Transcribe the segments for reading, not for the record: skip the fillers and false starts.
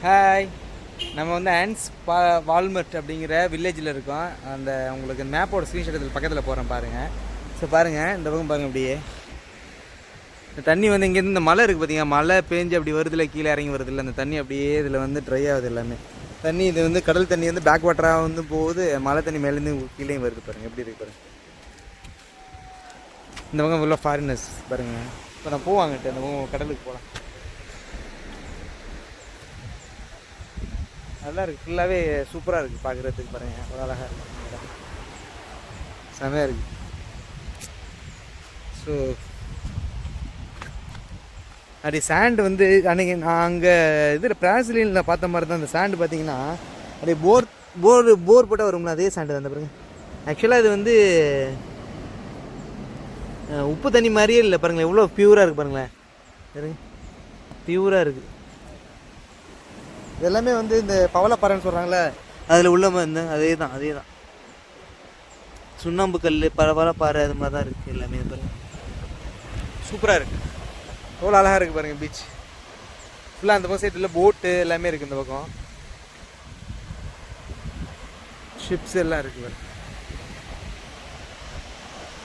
Hi. நம்ம வந்து Walmart அப்படிங்கிற வில்லேஜில் இருக்கோம். அந்த உங்களுக்கு மேப்போட ஸ்க்ரீன்ஷாட் இதில் பக்கத்தில் போகிறேன் பாருங்கள். ஸோ பாருங்கள், இந்த பக்கம் பாருங்கள். அப்படியே இந்த தண்ணி வந்து இங்கேருந்து இந்த மலை இருக்குது பார்த்தீங்கன்னா, மழை பேஞ்சு அப்படி வருதில்ல, கீழே இறங்கி வருதில்ல, அந்த தண்ணி அப்படியே இதில் வந்து ட்ரை ஆகுது எல்லாமே. தண்ணி இது வந்து கடல் தண்ணி வந்து பேக் வாட்டராக வந்து போகுது, மழை தண்ணி மேலேருந்து கீழே வருது பாருங்கள். எப்படி இருக்குது பாருங்கள். இந்த பக்கம் ஃபுல்லாக ஃபாரினர்ஸ் பாருங்கள். இப்போ நான் போவாங்கட்டு அந்த பக்கம் கடலுக்கு போகலாம். நல்லா இருக்குது, ஃபுல்லாகவே சூப்பராக இருக்குது பார்க்குறதுக்கு பாருங்கள். அவ்வளோ அழகாக இருக்குது, செமையாக இருக்குது. ஸோ அப்படி சாண்டு வந்து அன்றைக்கி நான் அங்கே இதில் பிரான்ஸ்லினில் பார்த்த மாதிரி தான் அந்த சாண்டு பார்த்தீங்கன்னா அப்படியே போர் போட்டால் வரும்ல, அதே சாண்டு தான். அந்த பாருங்க, ஆக்சுவலாக இது வந்து உப்பு தண்ணி மாதிரியே இல்லை பாருங்களேன், எவ்வளோ ப்யூராக இருக்குது பாருங்களேன். சரிங்க, ப்யூராக இருக்குது. எல்லாமே வந்து இந்த பவளப்பாறைன்னு சொல்கிறாங்களே, அதில் உள்ள மாதிரி அதே தான் சுண்ணாம்பு கல் பவளப்பாறை அது மாதிரி தான் இருக்குது எல்லாமே. பாருங்கள், சூப்பராக இருக்குது, எவ்வளோ அழகாக இருக்குது பாருங்கள். பீச் ஃபுல்லாக அந்த பக்கம் சைடில் போட்டு எல்லாமே இருக்குது. இந்த பக்கம் ஷிப்ஸ் எல்லாம் இருக்குது பாருங்கள்.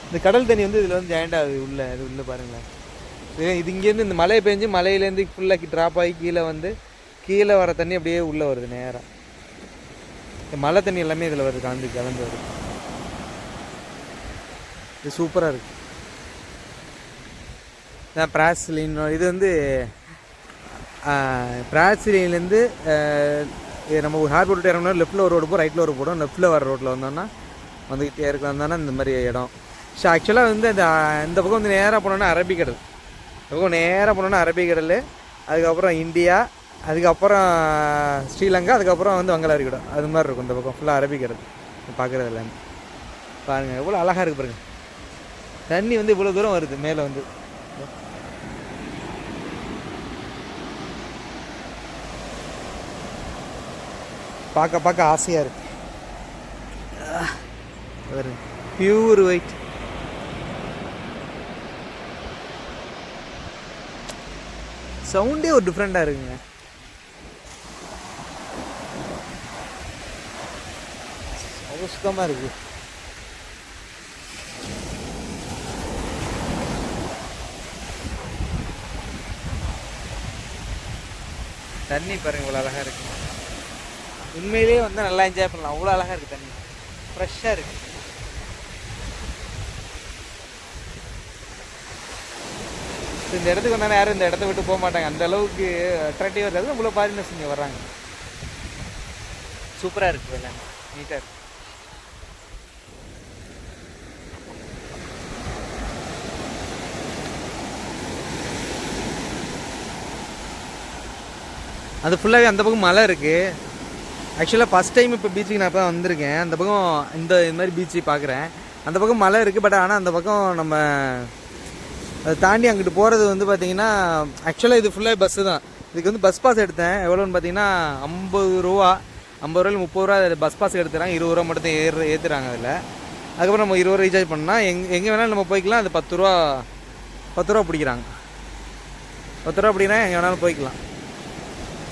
இந்த கடல் தண்ணி வந்து இதில் வந்து ஜாயிண்ட் ஆகுது உள்ளே, அது உள்ளே பாருங்களேன். இது இங்கேருந்து இந்த மழை பெஞ்சு மலையிலேருந்து ஃபுல்லாக ட்ராப் ஆகி கீழே வர தண்ணி அப்படியே உள்ளே வருது நேராக. இந்த மழை தண்ணி எல்லாமே இதில் வருது, கலந்து வருது. இது சூப்பராக இருக்குது. இதான் பிரான்ஸ்லின். இது வந்து பிரான்ஸ்லின்லேருந்து நம்ம ஒரு ஹார்பர் ரோட்டு இறங்கணும், லெஃப்ட்டில் ஒரு ரோடு போகும், ரைட்டில் ஒரு போடும். லெஃப்ட்டில் வர ரோட்டில் வந்தோன்னா வந்துக்கிட்டே இருக்கலாம் தானே இந்த மாதிரி இடம். ஸோ ஆக்சுவலாக வந்து இந்த பக்கம் வந்து நேராக போனோன்னா அரபிக்கடல், இந்த பக்கம் நேராக போனோன்னா அரபிக்கடல், அதுக்கப்புறம் இந்தியா, அதுக்கப்புறம் ஸ்ரீலங்கா, அதுக்கப்புறம் வந்து வங்காளவிரிகுடா, அது மாதிரி இருக்கும். இந்த பக்கம் ஃபுல்லாக அரபிக்கடல் பார்க்குறது எல்லாமே. பாருங்கள் எவ்வளோ அழகாக இருக்குது பாருங்கள். தண்ணி வந்து இவ்வளோ தூரம் வருது மேலே வந்து. பார்க்க ஆசையாக இருக்குது. Pure white. சவுண்டே ஒரு டிஃப்ரெண்ட்டாக இருக்குங்க. அவ்வளோ சுத்தமாக இருக்குது. தண்ணி பாருங்க இவ்வளோ அழகாக இருக்குது. உண்மையிலேயே வந்து நல்லா என்ஜாய் பண்ணலாம், அவ்வளோ அழகாக இருக்குது. தண்ணி ஃப்ரெஷ்ஷாக இருக்குது. இந்த இடத்துக்கு வந்தாலும் யாரும் இந்த இடத்த விட்டு போக மாட்டாங்க, அந்த அளவுக்கு அட்ராக்டிவாக இருக்காது. இவ்வளோ ஃபாரினர்ஸ் இங்கே வர்றாங்க. சூப்பராக இருக்குது, எல்லாம் நீட்டாக இருக்குது. அது ஃபுல்லாகவே அந்த பக்கம் மலை இருக்குது. ஆக்சுவலாக ஃபஸ்ட் டைம் இப்போ பீச்சுக்கு நான் இப்போ தான் வந்திருக்கேன். அந்த பக்கம் இந்த மாதிரி பீச்சு பார்க்குறேன். அந்த பக்கம் மலை இருக்குது, பட் ஆனால் அந்த பக்கம் நம்ம அதை தாண்டி அங்கிட்டு போகிறது வந்து பார்த்திங்கன்னா, ஆக்சுவலாக இது ஃபுல்லாக பஸ்ஸு தான். இதுக்கு வந்து பஸ் பாஸ் எடுத்தேன். எவ்வளோன்னு பார்த்தீங்கன்னா 50 ரூபா 30 ரூபா பஸ் பாஸ் எடுத்துறாங்க. 20 ரூபா மட்டும் ஏற்றுறாங்க அதில். அதுக்கப்புறம் நம்ம 20 ரூபா ரீசார்ஜ் பண்ணால் எங்கே வேணாலும் நம்ம போய்க்கலாம். அது 10 ரூபா பிடிக்கிறாங்க. 10 ரூபா பிடிக்கிறா எங்கே வேணாலும் போய்க்கலாம்.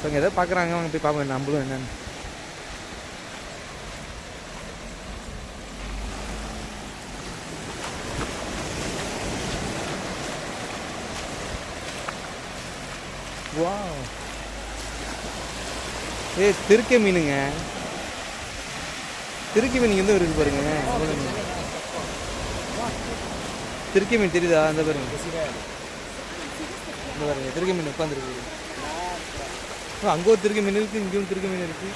ஸோ இங்கே எதோ பார்க்குறாங்க, அவங்க போய் பார்ப்போம் நம்மளும் என்னென்னு. வா, திருக்கை மீனுங்க. திருக்கை மீன் இங்கே இருக்குது பாருங்க. திருக்கை மீன் தெரியுதா? அந்த பாருங்க, இந்த பாருங்க திருக்கை மீன் உட்காந்துருக்கு. அங்கே ஒரு திருக்கை மீன் இருக்குது, இங்கேயும் திருக்கை மீன் இருக்குது.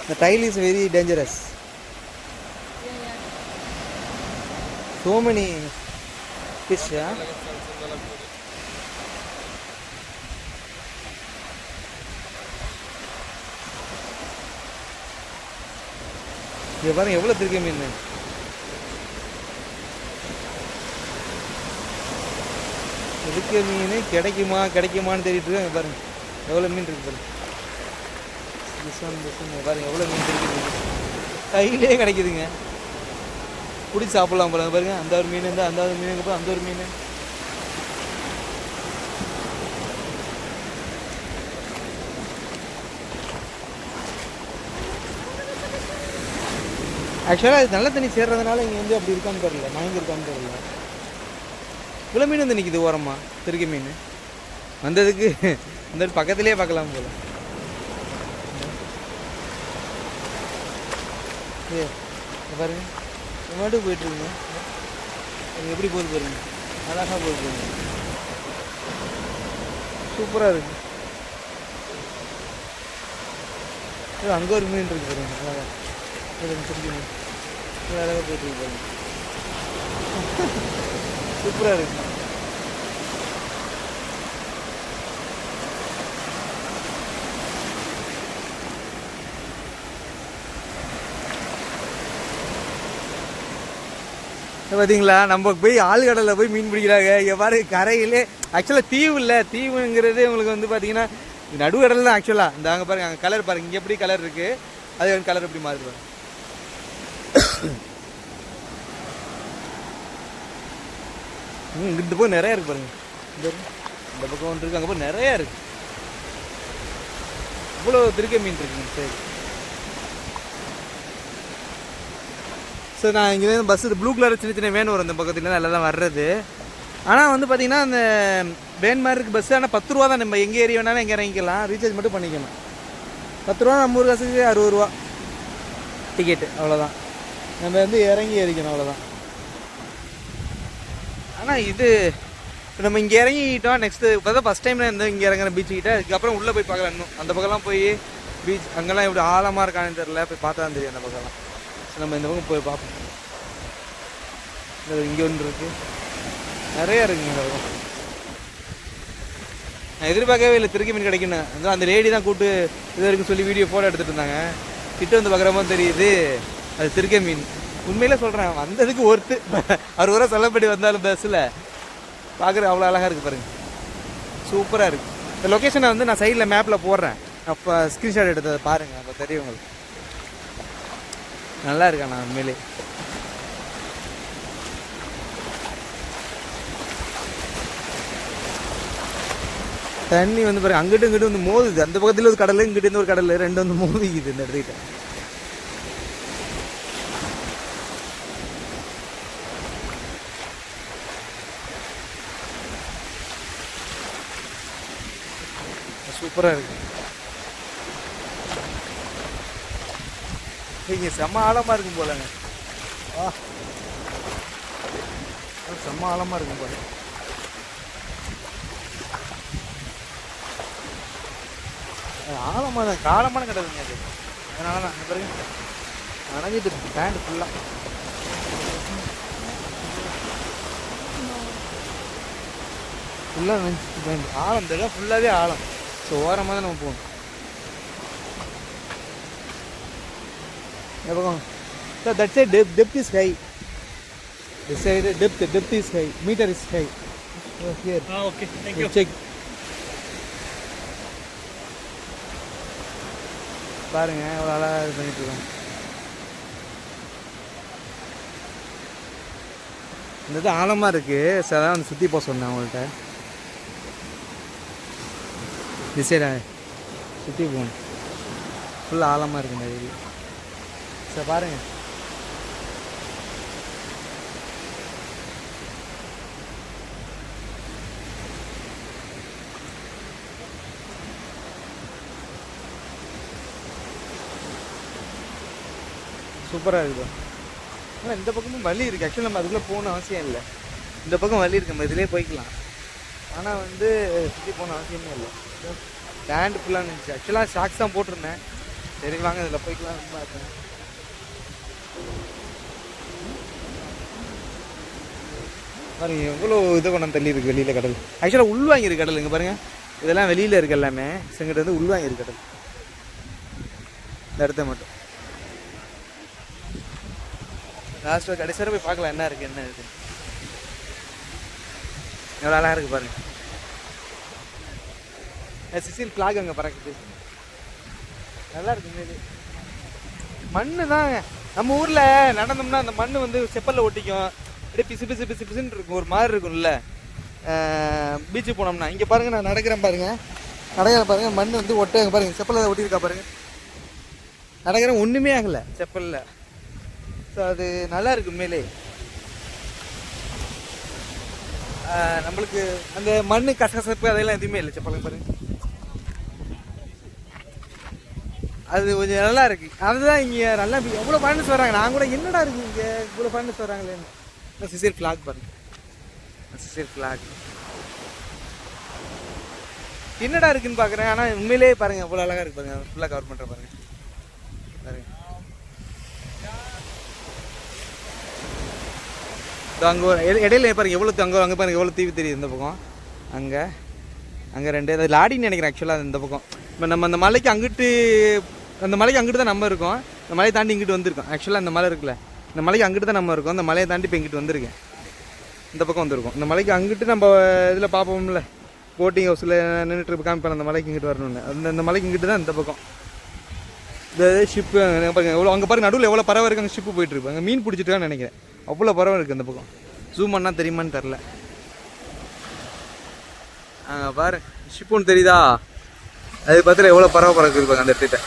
The tile is very dangerous. So many fish. இங்கே பாருங்க எவ்வளோ திருக்கை மீன். திருக்கை மீன் கிடைக்குமான்னு தேடிட்டு இருக்காங்க பாருங்க. எவ்வளோ மீன் இருக்குது பாருங்க. பாருங்க எவ்வளோ மீன் இருக்குது, கையிலே கிடைக்குதுங்க. பிடிச்சி சாப்பிட்லாம் பாருங்க. பாருங்க அந்த ஒரு மீன் இருந்தால் அந்த ஒரு மீனுக்கு அப்புறம் அந்த ஒரு மீன். ஆக்சுவலாக அது நல்ல தண்ணி சேர்றதுனால இங்கே வந்து அப்படி இருக்கான்னு தெரியல, மயங்கி இருக்கான்னு தெரியல. இவ்வளோ மீன் வந்து நிற்கிது ஓரமா, திருக்கை மீன் வந்ததுக்கு இந்த பக்கத்துலேயே பார்க்கலாம் போல. ஏ பாருங்க மாட்டுக்கு போயிட்டுருக்குங்க. அது எப்படி போகுது பாருங்க, அழகாக போகுது, சூப்பராக இருக்கு. அங்கே ஒரு மீன் இருக்கு பாருங்க, அழகா திருக்கை மீன் அழகாக போயிட்டுருக்கு பாருங்க, சூப்பராக இருக்கு. பார்த்தீங்களா, நம்ம போய் ஆழ்கடலில் போய் மீன் பிடிக்கிறாங்க. எவ்வாறு கரையிலே ஆக்சுவலாக தீவு இல்லை, தீவுங்கிறது உங்களுக்கு வந்து பார்த்தீங்கன்னா நடுக்கடல் தான் ஆக்சுவலாக. இந்த அங்கே பாருங்க, அங்கே கலர் பாருங்க, இங்கே எப்படி கலர் இருக்குது, அது கலர் எப்படி மாறுது பாருங்க. இந்த பக்கம் நிறையா இருக்குது பாருங்க, இந்த பக்கம் ஒன்று இருக்குது, அங்கே போய் நிறையா இருக்குது, இவ்வளோ திருக்கை மீன் இருக்குங்க. சரி, ஸோ நான் இங்கே பஸ்ஸு ப்ளூ கலர் சின்ன சின்ன வேன் வரும் இந்த பக்கத்தில் நல்லா தான் வர்றது. ஆனால் வந்து பார்த்திங்கன்னா அந்த வேன் மாதிரி இருக்குது பஸ்ஸு. ஆனால் 10 ரூபா தான், நம்ம எங்கே ஏறி வேணாலும் எங்கே இறங்கிக்கலாம், ரீசார்ஜ் மட்டும் பண்ணிக்கணும். 10 ரூபா, நம்ம ஊர் காசுக்கு 60 ரூபா டிக்கெட்டு, அவ்வளோதான். நம்ம வந்து இறங்கி ஏறிக்கணும், அவ்வளோதான். ஆனால் இது நம்ம இங்கே இறங்கிட்டோம். நெக்ஸ்ட்டு இப்போ தான் ஃபஸ்ட் டைம் இருந்து இங்கே இறங்குற பீச்சுக்கிட்ட. அதுக்கப்புறம் உள்ளே போய் பார்க்கலாம். இன்னும் அந்த பக்கம்லாம் போய் பீச் அங்கெல்லாம் எப்படி ஆழமாக இருக்கான்னு தெரில, போய் பார்த்தா தான் தெரியும் அந்த பக்கம்லாம். நம்ம இந்த பக்கம் போய் பார்ப்போம். இங்கே ஒன்று இருக்குது, நிறையா இருக்குங்க இந்த பக்கம். நான் எதிர்பார்க்கவே இல்லை திருக்கை மீன் கிடைக்கணும். அந்த லேடி தான் கூப்பிட்டு இது வரைக்கும் சொல்லி வீடியோ ஃபோட்டோ எடுத்துகிட்டு இருந்தாங்க. கிட்ட வந்து பார்க்குறப்போ தெரியுது அது திருக்கை மீன். உண்மையிலே சொல்கிறேன், வந்ததுக்கு ஒருத்து 60 ரூபா செலப்படி வந்தாலும் பஸ்ஸில் பார்க்குறது அவ்வளோ அழகாக இருக்குது பாருங்கள், சூப்பராக இருக்குது. இந்த லொக்கேஷனை வந்து நான் சைடில் மேப்பில் போடுறேன், அப்போ ஸ்க்ரீன்ஷாட் எடுத்ததை பாருங்கள், அப்போ தெரியும் உங்களுக்கு. நல்லா இருக்கா நான் உண்மையிலே. தண்ணி வந்து பாருங்க, அங்கிட்டும் இங்கிட்டும் வந்து மோதுது. அந்த பக்கத்தில் ஒரு கடல், இங்கிட்ட இருந்து ஒரு கடல், ரெண்டு வந்து மோதிக்குது இந்த இடத்துக்கிட்ட. சூப்பராக இருக்கு. இங்கே செம்ம ஆழமாக இருக்கும் போலங்க. செம்ம ஆழமாக இருக்கும் போல. ஆழமாக தான், காலமான கடலுங்க அது. அதனால தான் பிறகு நனைஞ்சிட்டு இருக்கு பேண்ட் ஃபுல்லாக. ஃபுல்லாக நினச்சிட்டு பேண்ட் ஆழம், இந்த இடம் ஃபுல்லாகவே ஆழம். ஸோ ஓரமாக தான் நம்ம போகணும். So that side depth is high. This side depth is high. Meter is high. Oh, here. Okay. Thank you. Check. பாருங்க எவ்வளோ அழகாக இது பண்ணிட்டு இருக்கோம். இந்த இது ஆழமாக இருக்குது. சார் அதான் வந்து சுற்றி போக சொன்னேன் அவங்கள்ட்ட. திசைடா சுற்றி போகணும், ஃபுல்லாக ஆழமாக இருக்குது இந்த ஏரியா. சார் பாருங்கள், சூப்பராக இருக்குது. ஆனால் இந்த பக்கமும் வழி இருக்குது. ஆக்சுவலி நம்ம அதுக்குள்ளே போகணும் அவசியம் இல்லை. இந்த பக்கம் வழி இருக்குது, நம்ம இதிலே போய்க்கலாம். ஆனால் வந்து சுற்றி போகணும் அவசியமே இல்லை. பேண்ட் ஃபுல்லாக இருந்துச்சு. ஆக்சுவலாக ஷாக்ஸ் தான் போட்டிருந்தேன். சரி வாங்க இதில் போய்க்கலாம் பார்த்தேன். பாருங்க எவ்வளோ இதை கொண்டாந்து தள்ளி இருக்குது வெளியில் கடல். ஆக்சுவலாக உள்வாங்கியிருக்கு கடல். இங்கே பாருங்கள், இதெல்லாம் வெளியில் இருக்குது எல்லாமே. செங்கிட்ட வந்து உள்வாங்கியிருக்கு கடல் இந்த இடத்த மட்டும். லாஸ்ட்டில் கடைசியாக போய் பார்க்கலாம் என்ன இருக்குது என்ன இருக்குது. எவ்வளோ அழகாக இருக்குது பாருங்கள். சிசில் ஃப்ளாக் அங்கே பறக்குது. நல்லா இருக்கு உண்மையிலே. மண்ணு தான் நம்ம ஊரில் நடந்தோம்னா அந்த மண் வந்து செப்பலில் ஒட்டிக்கும், அப்படியே பிசு பிசு பிசு பிசுன்னு இருக்கும், ஒரு மாதிரி இருக்கும்ல பீச்சுக்கு போனோம்னா. இங்கே பாருங்கள், நான் நடக்கிறேன் பாருங்கள், பாருங்கள் மண் வந்து ஒட்ட பாருங்கள், செப்பலில் ஒட்டியிருக்கா பாருங்கள். நடக்கிறேன், ஒன்றுமே ஆகலை செப்பலில். ஸோ அது நல்லா இருக்கு உண்மையிலே. நம்மளுக்கு அந்த மண்ணு கசகசப்பு அதெல்லாம் எதுவுமே இல்லை செப்பலுங்க பாருங்க. அது கொஞ்சம் நல்லா இருக்கு. அதுதான் இங்கே நல்லா எவ்வளோ ஃபாரினர்ஸ் வராங்க. நான் கூட என்னடா இருக்கு இங்கே இவ்வளோ ஃபாரினர்ஸ் வராங்களேன்னு. சிசில் ஃப்ளாக் பாருங்க, சிசில் ஃப்ளாக் என்னடா இருக்குன்னு பார்க்குறேன். ஆனால் உண்மையிலேயே பாருங்க எவ்வளோ அழகாக இருக்கு பாருங்க. ஃபுல்லாக கவர் பண்ணுற பாருங்க பாருங்க. அங்கே இடையில பாருங்க எவ்வளோ அங்கே பாருங்க எவ்வளோ தீவு தெரியுது இந்த பக்கம். அங்கே ரெண்டு லாடின்னு நினைக்கிறேன் ஆக்சுவலாக இந்த பக்கம். இப்போ நம்ம அந்த மலைக்கு அங்கிட்டு, அந்த மலைக்கு அங்கிட்டு தான் நம்ம இருக்கோம். இந்த மலையை தாண்டி இங்கிட்டு வந்திருக்கோம். ஆக்சுவலாக அந்த மலை இருக்குல்ல, இந்த மலைக்கு அங்கிட்டு தான் நம்ம இருக்கோம். அந்த மலையை தாண்டி இப்போ இங்கிட்டு வந்திருக்கேன், இந்த பக்கம் வந்திருக்கோம். இந்த மலைக்கு அங்கிட்டு நம்ம இதில் பார்ப்போம்ல, போட்டிங் ஹவுஸில் நின்றுட்டு காமிப்பேன் அந்த மலைக்கு இங்கிட்டு வரணும்னு. அந்த மலைக்கு இங்கிட்டு தான் இந்த பக்கம். இந்த ஷிப்பு பாருங்க எவ்வளோ, அங்கே பாருங்க நடுவில் எவ்வளோ பறவை இருக்குது. அங்கே ஷிப்பு போயிட்டுருக்கு, அங்கே மீன் பிடிச்சிட்டுருக்கான்னு நினைக்கிறேன். அவ்வளோ பறவை இருக்குது அந்த பக்கம். ஜூம் பண்ணால் தெரியுமான்னு தெரில. பாரு ஷிப் ஒன்று தெரியுதா, அது பார்த்துல எவ்வளோ பறவை பறக்குது அந்த இடத்துல.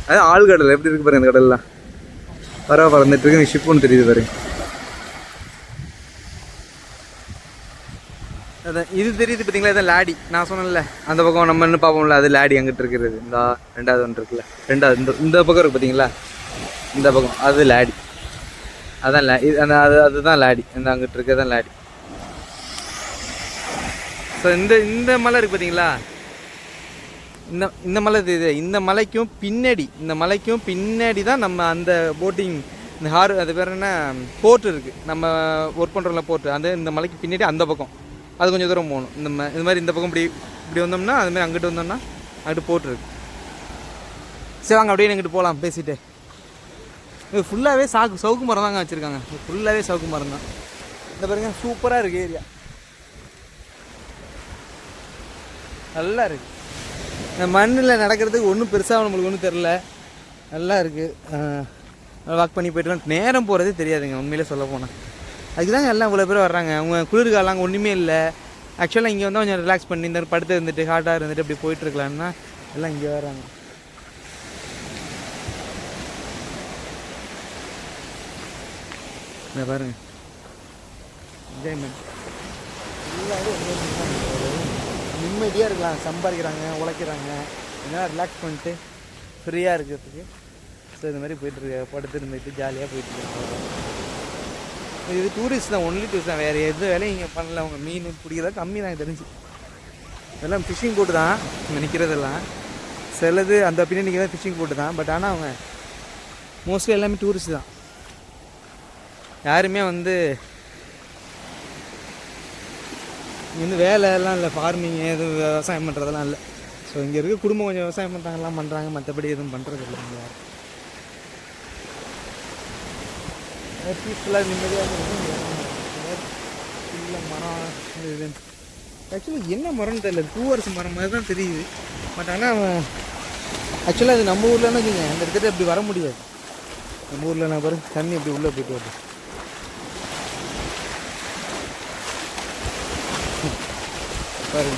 அது ஆழ்கடல் எப்படி இருக்கு பாருங்க, அந்த கடல்லாம் பறவை பறந்துட்டு இருக்கு. ஷிப் ஒன்று தெரியுது பாருங்க. அதான் இது தெரியுது பார்த்தீங்களா, இதான் லாடி. நான் சொன்னேன்ல அந்த பக்கம் நம்ம இன்னும் பார்ப்போம்ல, அது லாடி அங்கிட்டு இருக்கிறது. இந்த ரெண்டாவது ஒன்று இருக்குல்ல, ரெண்டாவது இந்த பக்கம் இருக்குது பார்த்தீங்களா, இந்த பக்கம் அது லாடி. அதான் அதுதான் லாடி. இந்த அங்கிட்டு இருக்கிறதான் லாடி. ஸோ இந்த மலை இருக்குது பார்த்தீங்களா, இந்த மலை இது. இந்த மலைக்கும் பின்னாடி தான் நம்ம அந்த போட்டிங், இந்த அது பேர் என்ன போர்ட் இருக்குது, நம்ம ஒர்க் பண்ணுறோம்ல போர்ட். இந்த மலைக்கு பின்னாடி அந்த பக்கம் அது கொஞ்சம் தூரம் போகணும். இந்த மாதிரி இந்த பக்கம் இப்படி வந்தோம்னா, அதுமாதிரி அங்கிட்டு வந்தோம்னா அங்கிட்டு போர்ட் இருக்குது. சரி வாங்க அப்படியே எங்கிட்டு போகலாம் பேசிட்டு. இது ஃபுல்லாகவே சவுக்கு மரம் தாங்க வச்சுருக்காங்க. ஃபுல்லாகவே சவுக்கு மரம் தான். இந்த பாருங்க சூப்பராக இருக்குது ஏரியா, நல்லா இருக்குது. இந்த மண்ணில் நடக்கிறதுக்கு ஒன்றும் பெருசாக நம்மளுக்கு ஒன்றும் தெரில, நல்லா இருக்குது. வாக் பண்ணி போய்ட்டுலாம் நேரம் போகிறதே தெரியாதுங்க உண்மையிலே சொல்ல போனால். அதுக்கு தாங்க எல்லாம் இவ்வளோ பேர் வர்றாங்க. அவங்க குளிர்காலம் ஒன்றுமே இல்லை. ஆக்சுவலாக இங்கே வந்து கொஞ்சம் ரிலாக்ஸ் பண்ணி இந்த படுத்து இருந்துட்டு ஹாட்டாக இருந்துட்டு அப்படி போயிட்டுருக்கலான்னா எல்லாம் இங்கே வர்றாங்க. இந்த பாருங்க என்ஜாய்மெண்ட் ஃபுல்லாகவே நிம்மதியாக இருக்கலாம். சம்பாதிக்கிறாங்க, உழைக்கிறாங்க, எங்கேனா ரிலாக்ஸ் பண்ணிட்டு ஃப்ரீயாக இருக்கிறதுக்கு. ஸோ இது மாதிரி போயிட்டுருக்கு, படுத்து இருந்துட்டு ஜாலியாக போயிட்டுருக்காங்க. இது டூரிஸ்ட் தான், ஒன்லி டூரிஸ்ட் தான், வேறு எது வேலையும் இங்கே பண்ணல. அவங்க மீன் பிடிக்கிறதா கம்மி தான் தெரிஞ்சு. இதெல்லாம் ஃபிஷ்ஷிங் போட்டு தான் இங்கே நிற்கிறதெல்லாம். சிலது அந்த பின்னாடி நிற்கிறதா ஃபிஷ்ஷிங் போட்டு தான். பட் ஆனால் அவங்க மோஸ்ட்லி எல்லாமே டூரிஸ்ட் தான். யாருமே வந்து இங்கே வந்து வேலையெல்லாம் இல்லை, ஃபார்மிங் எதுவும் விவசாயம் பண்ணுறதெல்லாம் இல்லை. ஸோ இங்கே இருக்க குடும்பம் கொஞ்சம் விவசாயம் பண்ணுறாங்க, எல்லாம் பண்ணுறாங்க, மற்றபடி எதுவும் பண்ணுறது இல்லை. இங்கே பீஸ்ஃபுல்லாக நிம்மதியாக இல்லை. மரம் இது ஆக்சுவலாக என்ன மரம்னு தெரியல, பூவரசு மரம் மாதிரி தான் தெரியுது. பட் ஆனால் ஆக்சுவலாக அது நம்ம ஊர்லன்னு வச்சுங்க, அந்த இடத்துல அப்படி வர முடியாது. நம்ம ஊரில் நான் பாருங்க தண்ணி அப்படி உள்ளே போயிட்டு வருது பாருங்க.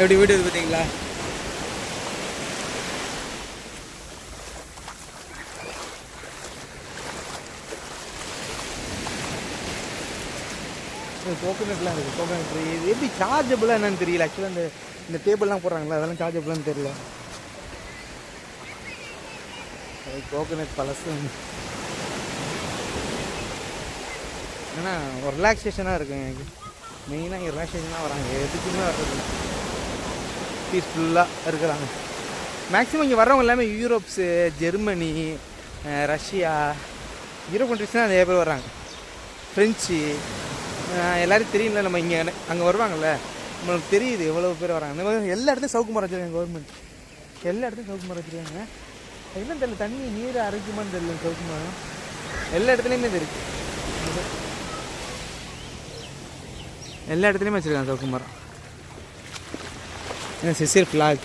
எப்படி வீடு இருக்குது பார்த்தீங்களா. கோகோனட்லாம் இருக்குது, கோகோனட் ட்ரீ. இது எப்படி சார்ஜபிளாக என்னன்னு தெரியல. ஆக்சுவலாக இந்த டேபிள்லாம் போடுறாங்களா, அதெல்லாம் சார்ஜபிளான்னு தெரியல. கோகோனட் பழசு. ஏன்னா ஒரு ரிலாக்ஸேஷனாக இருக்கும் எனக்கு. மெயினாக இங்கே ரிலாக்ஸேஷனாக வராங்க, எதுக்குமே வர்றது பீஸ்ஃபுல்லாக இருக்கிறாங்க. மேக்ஸிமம் இங்கே வர்றவங்க எல்லாமே யூரோப்ஸு, ஜெர்மனி, ரஷ்யா, யூரோப் கண்ட்ரிஸ் தான் நிறைய பேர் வர்றாங்க. ஃப்ரெஞ்சு எல்லோரும் தெரியும்ல. நம்ம இங்கே அங்கே வருவாங்கள்ல, நம்மளுக்கு தெரியுது எவ்வளோ பேர் வராங்க. இந்த மாதிரி எல்லா இடத்தையும் சவுக்கு மரம் வச்சுருக்காங்க கவர்மெண்ட். எல்லா இடத்தையும் சவுக்கு மரம் வச்சுருக்காங்க. என்னன்னு தெரியல, தண்ணி நீர் அரைக்குமான்னு தெரியல சவுக்கு மரம். எல்லா இடத்துலையுமே இது இருக்குது. எல்லா இடத்துலையுமே வச்சுருக்காங்க சவுக்கு மரம். ஏன்னா சிசில் ஃப்ளாக்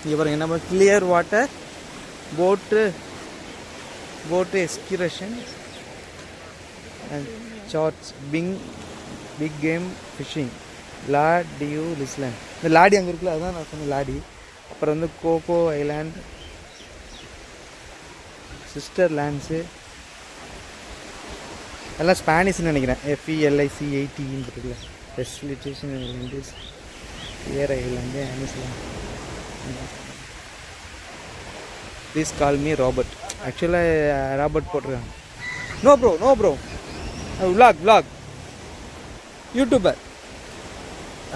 இங்கே பாருங்கள். என்ன clear water boat excursion and charts big game fishing லாடியூ லிஸ்லேண்ட். இந்த லாடி அங்கே இருக்குல்ல, அதுதான் நான் சொன்னேன் லாடி. அப்புறம் வந்து கோகோ ஐலாண்ட், சிஸ்டர் லேண்ட்ஸு எல்லாம் ஸ்பானிஷ்னு நினைக்கிறேன். FELICATன்னு இருக்குல்ல, ஃபெசிலிட்டேஷன் இண்டிஸ் ஏர் ஐலாண்டு அனிஸ்லாம். Please call me Robert. ஆக்சுவலாக ராபர்ட் போட்டிருக்காங்க. No pro vlog YouTuber.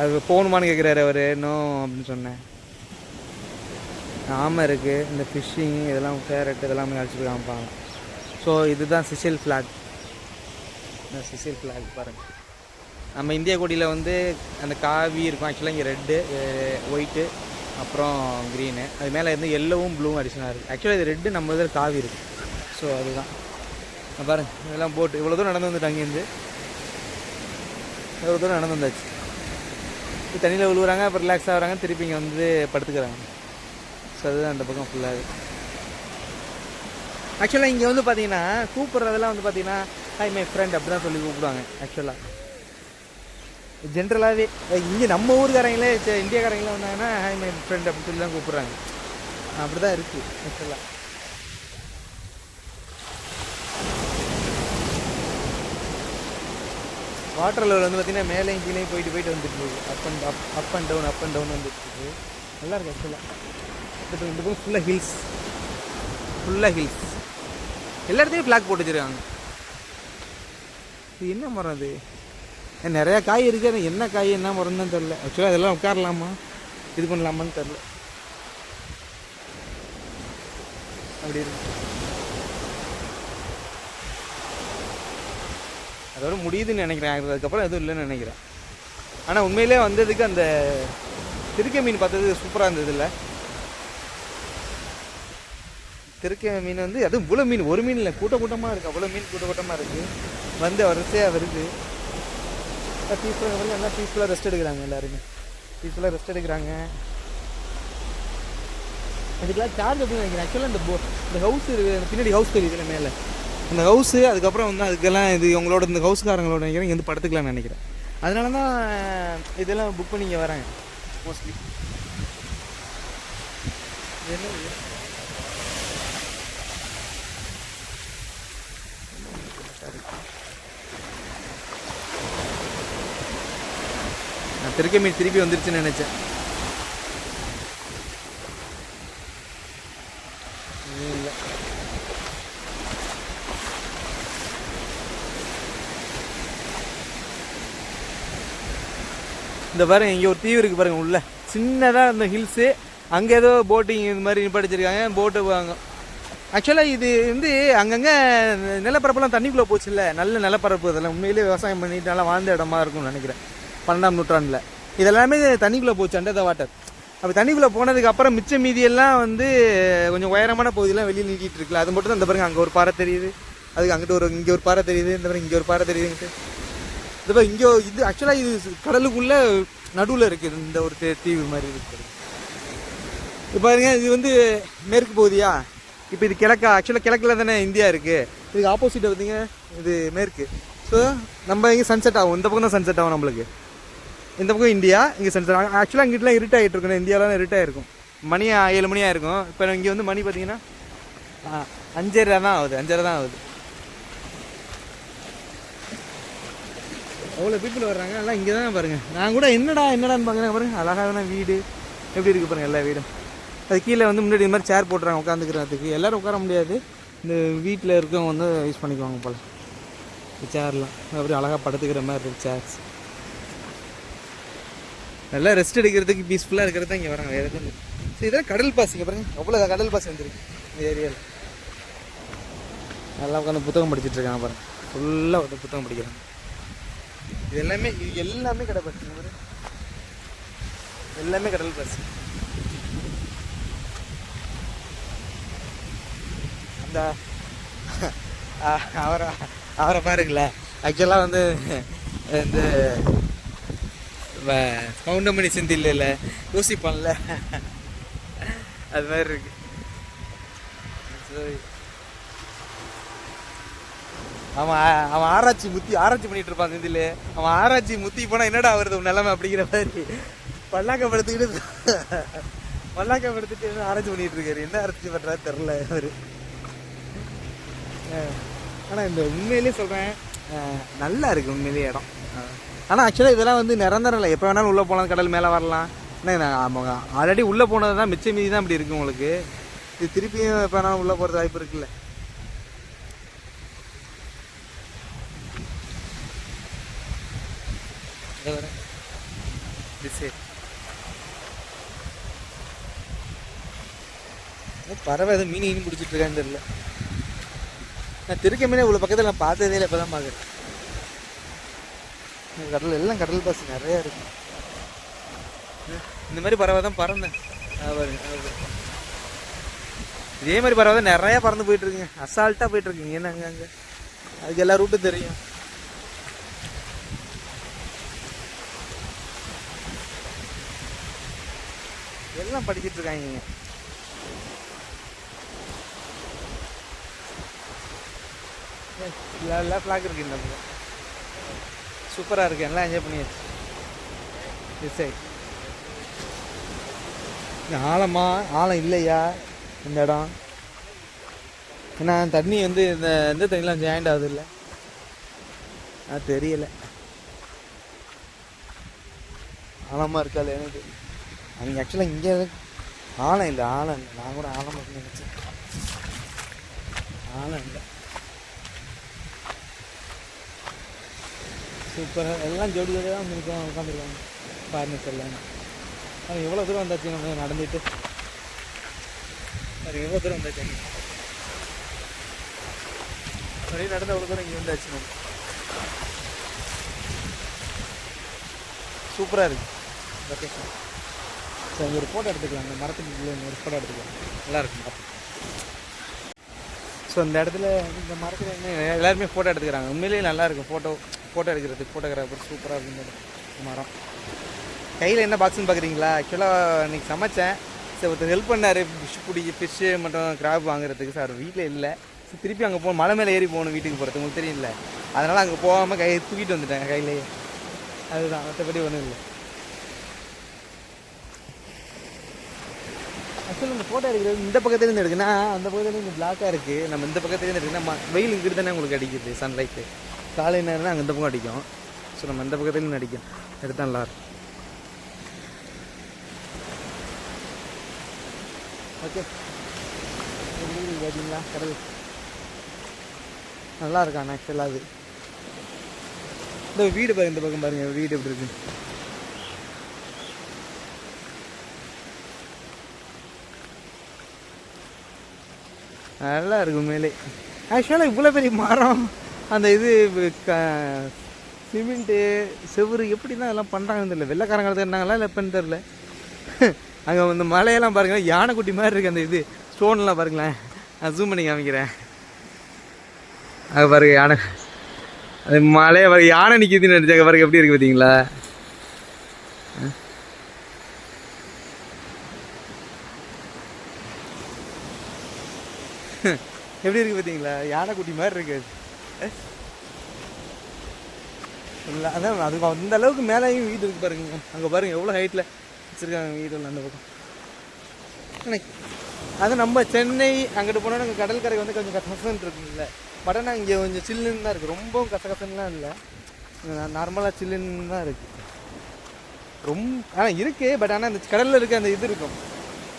அது போகணுமான்னு கேட்குறாரு அவர். நோ அப்படின்னு சொன்னேன். ஆமாம் இருக்குது. இந்த ஃபிஷ்ஷிங் இதெல்லாம் ஃபேரட் இதெல்லாமே அழைச்சிட்டு காமிப்பாங்க. ஸோ இதுதான் சிசில் ஃப்ளாக். சிசில் ஃப்ளாக் பாருங்கள். நம்ம இந்தியா கொடியில் வந்து அந்த காவி இருக்கும். ஆக்சுவலாக இங்கே ரெட்டு ஒயிட்டு அப்புறம் க்ரீனு, அது மேலே இருந்து எல்லோவும் ப்ளூவும் அடிஷனாக இருக்குது. ஆக்சுவலாக இது ரெட்டு, நம்ம இதில் காவி இருக்குது. ஸோ அதுதான் பாருங்கள். இதெல்லாம் போட்டு இவ்வளோ தூரம் நடந்து வந்துட்டு அங்கேருந்து இவ்வளோ தூரம் நடந்து வந்தாச்சு. இப்போ தண்ணியில் விழுவுறாங்க, அப்புறம் ரிலாக்ஸ் ஆகிறாங்க, திருப்பி இங்கே வந்து படுத்துக்கிறாங்க. ஸோ அதுதான் அந்த பக்கம் ஃபுல்லாக. ஆக்சுவலாக இங்கே வந்து பார்த்தீங்கன்னா கூப்பிட்றதெல்லாம் வந்து பார்த்தீங்கன்னா ஹாய் மை ஃப்ரெண்ட் அப்படி தான் சொல்லி கூப்பிடுவாங்க. ஆக்சுவலாக ஜென்ரலாகவே இங்கே நம்ம ஊருக்காரங்களே இந்தியாக்காரங்களே வந்தாங்கன்னா ஹாய் மை ஃப்ரெண்ட் அப்படின்னு சொல்லி தான் கூப்பிட்றாங்க. அப்படி தான் இருக்குது ஆக்சுவலாக. வாட்டர் லெவல் வந்து பார்த்திங்கன்னா மேலேயும் கீழே போயிட்டு வந்துட்டு இருக்குது. அப் அண்ட் டவுன் வந்துட்டு இருக்குது. நல்லாயிருக்கு ஆக்சுவலாக. இந்த பக்கம் ஃபுல்லாக ஹில்ஸ் எல்லா இடத்துலையும் ஃப்ளாக் போட்டு வச்சுருக்காங்க. இது என்ன மரம்? அது நிறையா காய் இருக்குது. ஆனால் என்ன காய் என்ன மரம் தான் தெரில. ஆக்சுவலாக அதெல்லாம் உட்காரலாமா இது பண்ணலாமான்னு தெரில. அப்படி இருக்கு. அதோட முடியுதுன்னு நினைக்கிறேன். அதுக்கப்புறம் எதுவும் இல்லைன்னு நினைக்கிறேன். ஆனால் உண்மையிலே வந்ததுக்கு அந்த திருக்கை மீன் பார்த்தது சூப்பராக இருந்தது. இல்லை திருக்கை மீன் வந்து அதுவும் இவ்வளோ மீன், ஒரு மீன் இல்லை, கூட்டமாக இருக்குது. அவ்வளோ மீன் கூட்டமாக இருக்குது. வந்து வரிசையாக வருது. பீஸ்ஃபுல்லாக எல்லாம் பீஸ்ஃபுல்லாக ரெஸ்ட் எடுக்கிறாங்க. எல்லாருமே பீஸ்ஃபுல்லாக ரெஸ்ட் எடுக்கிறாங்க. அதுக்கெல்லாம் சார்ஜ் அப்படின்னு நினைக்கிறேன். ஆக்சுவலாக இந்த ஹவுஸ் இருக்குது, பின்னாடி ஹவுஸ் தெரியுதுல மேலே, அந்த ஹவுஸு. அதுக்கப்புறம் வந்து அதுக்கெல்லாம் இது உங்களோட இந்த ஹவுஸ்காரங்களோட நினைக்கிறேன் இங்கே வந்து படுத்துக்கலாம்னு நினைக்கிறேன். அதனால தான் இதெல்லாம் புக் பண்ணி இங்கே வராங்க மோஸ்ட்லி. நான் திருக்கை மீன் திருப்பி வந்துருச்சுன்னு நினச்சேன். இல்லை இந்த பாருங்க, இங்கே ஒரு தீவு இருக்குது பாருங்கள். உள்ள சின்னதாக இந்த ஹில்ஸு, அங்கே ஏதோ போட்டிங் இது மாதிரி நிப்பாடிச்சிருக்காங்க. போட்டு வாங்க. ஆக்சுவலாக இது வந்து அங்கங்கே நிலப்பரப்புலாம் தண்ணிக்குள்ளே போச்சு. இல்லை நல்ல நிலப்பரப்பு. இதெல்லாம் உண்மையிலே விவசாயம் பண்ணிட்டு நல்லா வாழ்ந்த இடமா இருக்கும்னு நினைக்கிறேன் 12ஆம் நூற்றாண்டில். இதெல்லாமே தண்ணிக்குள்ளே போச்சு, அண்டர் த வாட்டர். அப்போ தண்ணிக்குள்ளே போனதுக்கப்புறம் மிச்ச மீதியெல்லாம் வந்து கொஞ்சம் உயரமான பகுதியெல்லாம் வெளியில் நீட்டிகிட்டு இருக்குல்ல, அது மட்டும் தான். இந்த பாருங்க, அங்கே ஒரு பாறை தெரியுது, அதுக்கு அங்கிட்டு இங்கே ஒரு பாறை தெரியுது, இந்த பாருங்க இங்கே ஒரு பாறை தெரியுதுங்கிட்டு. இப்போ இங்கே இது ஆக்சுவலாக இது கடலுக்குள்ளே நடுவில் இருக்குது இந்த ஒரு தீவு மாதிரி இருக்குது. இப்போ பாருங்க, இது வந்து மேற்கு பகுதியா. இப்போ இது கிழக்கா? ஆக்சுவலாக கிழக்கில் தானே இந்தியா இருக்குது. இதுக்கு ஆப்போசிட்டை பார்த்தீங்க, இது மேற்கு. ஸோ நம்ம இங்கே சன்செட் ஆகும். இந்த பக்கம் தான் சன்செட் ஆகும் நம்மளுக்கு. இந்த பக்கம் இந்தியா, இங்கே சன்செட் ஆகும். ஆக்சுவலாக இங்கிட்டலாம் இருட்டாகிட்டு இருக்கணும். இந்தியாவிலாம் இருட்டாகிருக்கும். மணி 7 மணி ஆயிருக்கும். இப்போ இங்கே வந்து மணி பார்த்தீங்கன்னா 5:30 தான் ஆகுது. 5:30 தான் ஆகுது. அவ்வளோ பீப்புள் வர்றாங்க. எல்லாம் இங்கே தான் பாருங்கள். நான் கூட என்னடான்னு பார்க்குறேன். பாருங்கள் அழகான வீடு எப்படி இருக்குது பாருங்கள். எல்லா வீடும் அது கீழே வந்து முன்னாடி இது மாதிரி சேர் போட்டுறாங்க உட்காந்துக்கிறதுக்கு. எல்லோரும் உட்கார முடியாது. இந்த வீட்டில் இருக்கவங்க வந்து யூஸ் பண்ணிக்குவாங்க போல் சேர்லாம். அப்படி அழகாக படுத்துக்கிற மாதிரி இருக்குது சேர்ஸ். நல்லா ரெஸ்ட் எடுக்கிறதுக்கு பீஸ்ஃபுல்லாக இருக்கிறது தான் இங்கே வராங்க. வேறு எதுவும். சரி, இதெல்லாம் கடல் பாசி. இங்கே பாருங்கள் அவ்வளோ கடல் பாசி வந்துருக்கு இந்த ஏரியாவில். நல்லா உட்காந்து புத்தகம் படிச்சுட்டு இருக்காங்க பாருங்கள். ஃபுல்லாக வந்து புத்தகம் படிக்கிறாங்க. இது எல்லாமே கடல் பாசி. எல்லாமே கடல் பாசி. அந்த அவரை அவரை பாருங்கள. ஆக்சுவலாக வந்து இந்த கவுண்டமணி செந்தில் இல்லை யோசிப்பான்ல, அது மாதிரி இருக்கு. அவன் அவன் ஆராய்ச்சி பண்ணிட்டு இருப்பான் செந்தில். அவன் ஆராய்ச்சி முத்தி போனா என்னடா வருது நிலைமை அப்படிங்கிற மாதிரி பல்லாக்கப்படுத்திக்கிட்டு ஆராய்ச்சி பண்ணிட்டு இருக்காரு. என்ன ஆராய்ச்சி பண்றாரு தெரில அவரு. ஆனா இந்த உண்மையிலேயே சொல்றேன், நல்லா இருக்கு உண்மையிலேயே இடம். ஆனால் ஆக்சுவலாக இதெல்லாம் வந்து நிரந்தரம் இல்லை, எப்போ வேணாலும் உள்ளே போகலாம், கடல் மேலே வரலாம். ஆனால் ஆல்ரெடி உள்ளே போனது தான் மிச்சம் மீதி தான் இப்படி இருக்குது உங்களுக்கு. இது திருப்பியும் எப்போ வேணாலும் உள்ளே போகிறது வாய்ப்பு இருக்குல்ல. பறவை எதுவும் மீன் பிடிச்சிட்டு இருக்கான்னு தெரியல. நான் திருக்க மீனே இவ்வளோ பக்கத்தில் நான் பார்த்ததே இல்லை, இப்போ தான் பார்க்குறேன். கடல் எல்லாம் கடல் பாசி நிறையா இருக்கு. இந்த மாதிரி பறவை தான் பறந்தேன். இதே மாதிரி பறவை தான் நிறையா பறந்து போயிட்டு இருக்குங்க, அசால்ட்டாக போயிட்டு இருக்குங்க. என்ன அங்கே அதுக்கு எல்லா ரூட்டும் தெரியும். எல்லாம் படிச்சுட்டு இருக்காங்க. எல்லாம் ஃப்ளாக் இருக்கு, இந்த பக்கம் சூப்பராக இருக்கு, எல்லாம் என்ஜாய் பண்ணியாச்சு. சரி, ஆழம் இல்லையா இந்த இடம்? ஏன்னா தண்ணி வந்து இந்த தண்ணிலாம் ஜாயிண்ட் ஆகுது இல்லை, அது தெரியல. ஆழமாக இருக்காது எனக்கு. அவங்க ஆக்சுவலாக இங்கே ஆழம் இல்லை. நான் கூட ஆழமாக இருக்குன்னு நினச்சேன். ஆழம் இல்லை. சூப்பராக எல்லாம் ஜோடி ஜோடியாக வந்து உட்காந்துருக்காங்க ஃபாரினர்ஸ் எல்லாம். அது எவ்வளோ தூரம் வந்தாச்சு நம்ம நடந்துட்டு, அது எவ்வளோ தூரம் வந்தாச்சு நிறைய நடந்த எவ்வளோ தூரம் இங்கே வந்தாச்சு நம்ம. சூப்பராக இருக்குது லொக்கேஷன். ஸோ அங்கே ஒரு ஃபோட்டோ எடுத்துக்கலாம், அந்த மரத்துக்கு ஒரு ஃபோட்டோ எடுத்துக்கலாம், நல்லாயிருக்கும். ஸோ அந்த இடத்துல இந்த மரத்தில் என்ன எல்லாருமே ஃபோட்டோ எடுத்துக்கிறாங்க. உண்மையிலேயே நல்லாயிருக்கும் ஃபோட்டோ எடுக்கிறதுக்கு. ஃபோட்டோகிராஃபர் சூப்பராக இருக்கும் மரம். கையில் என்ன பாக்ஸ்ன்னு பார்க்குறீங்களா? ஆக்சுவலாக இன்றைக்கி சமைச்சேன். சரி, ஒருத்தர் ஹெல்ப் பண்ணார் ஃபிஷ்ஷு மற்றும் கிராப் வாங்குறதுக்கு. சார் வீட்டில் இல்லை. சரி, திருப்பி அங்கே போகணும், மலை மேலே ஏறி போகணும் வீட்டுக்கு போகிறது, உங்களுக்கு தெரியல. அதனால் அங்கே போகாமல் கையை தூக்கிட்டு வந்துட்டேன் கையிலேயே. அதுதான், மற்றபடி ஒன்றும் இல்லை. ஆக்சுவலாக இந்த ஃபோட்டோ எடுக்கிறது இந்த பக்கத்துலேருந்து எடுக்குன்னா அந்த பக்கத்துலேருந்து இங்கே பிளாக்காக இருக்குது. நம்ம இந்த பக்கத்துலேருந்து எடுக்குன்னா வெயில் இங்கிட்டு தானே உங்களுக்கு அடிக்குது, சன்லைட்டு காலை நேரம்னா அங்கே இந்த பக்கம் அடிக்கும். ஸோ நம்ம இந்த பக்கத்துலேருந்து அடிக்கும், எடுத்தால் நல்லாயிருக்கும். ஓகே, பார்த்தீங்களா கடல் நல்லா இருக்காண்ணா. ஆக்சுவலாக அது இந்த வீடு பாருங்க, இந்த பக்கம் பாருங்கள் வீடு எப்படி இருக்கு. நல்லா இருக்கும் மேலே. ஆக்சுவலாக இவ்வளோ பெரிய மரம், அந்த இது சிமெண்ட்டு செவ்வறு எப்படி தான் அதெல்லாம் பண்ணுறாங்கன்னு தெரியல. வெள்ளைக்காரங்க தெரினாங்களா இல்லை எப்போன்னு தெரில. அங்கே இந்த மலையெல்லாம் பாருங்கள், யானைக்குட்டி மாதிரி இருக்குது. அந்த இது ஸ்டோன்லாம் பாருங்களேன், நான் ஜூம் பண்ணி காமிக்கிறேன். அது பாருங்க யானை, அது மலையை பாருங்க, யானை நிற்கிதுன்னு நினச்சாங்க பாருங்க, எப்படி இருக்குது பார்த்தீங்களா? எப்படி இருக்குது பார்த்தீங்களா? யானைக்குட்டி மாதிரி இருக்குது. இல்லை அதான் அது அந்த அளவுக்கு மேலேயும் வீடு இருக்குது பாருங்க. அங்கே பாருங்கள் எவ்வளோ ஹைட்டில் வச்சுருக்காங்க வீடு அந்த பக்கம். அது நம்ம சென்னை அங்கிட்டு போனால் நாங்கள் கடற்கரை வந்து கொஞ்சம் கசகசன்னு இருக்குங்கள. பட் ஆனால் இங்கே கொஞ்சம் சில்லுன்னு தான் இருக்குது, ரொம்பவும் கசகசன்னுலாம் இல்லை, நார்மலாக சில்லுன்னு தான் இருக்குது. ஆனால் இருக்குது. பட் ஆனால் அந்த கடலில் இருக்க அந்த இது இருக்கும்,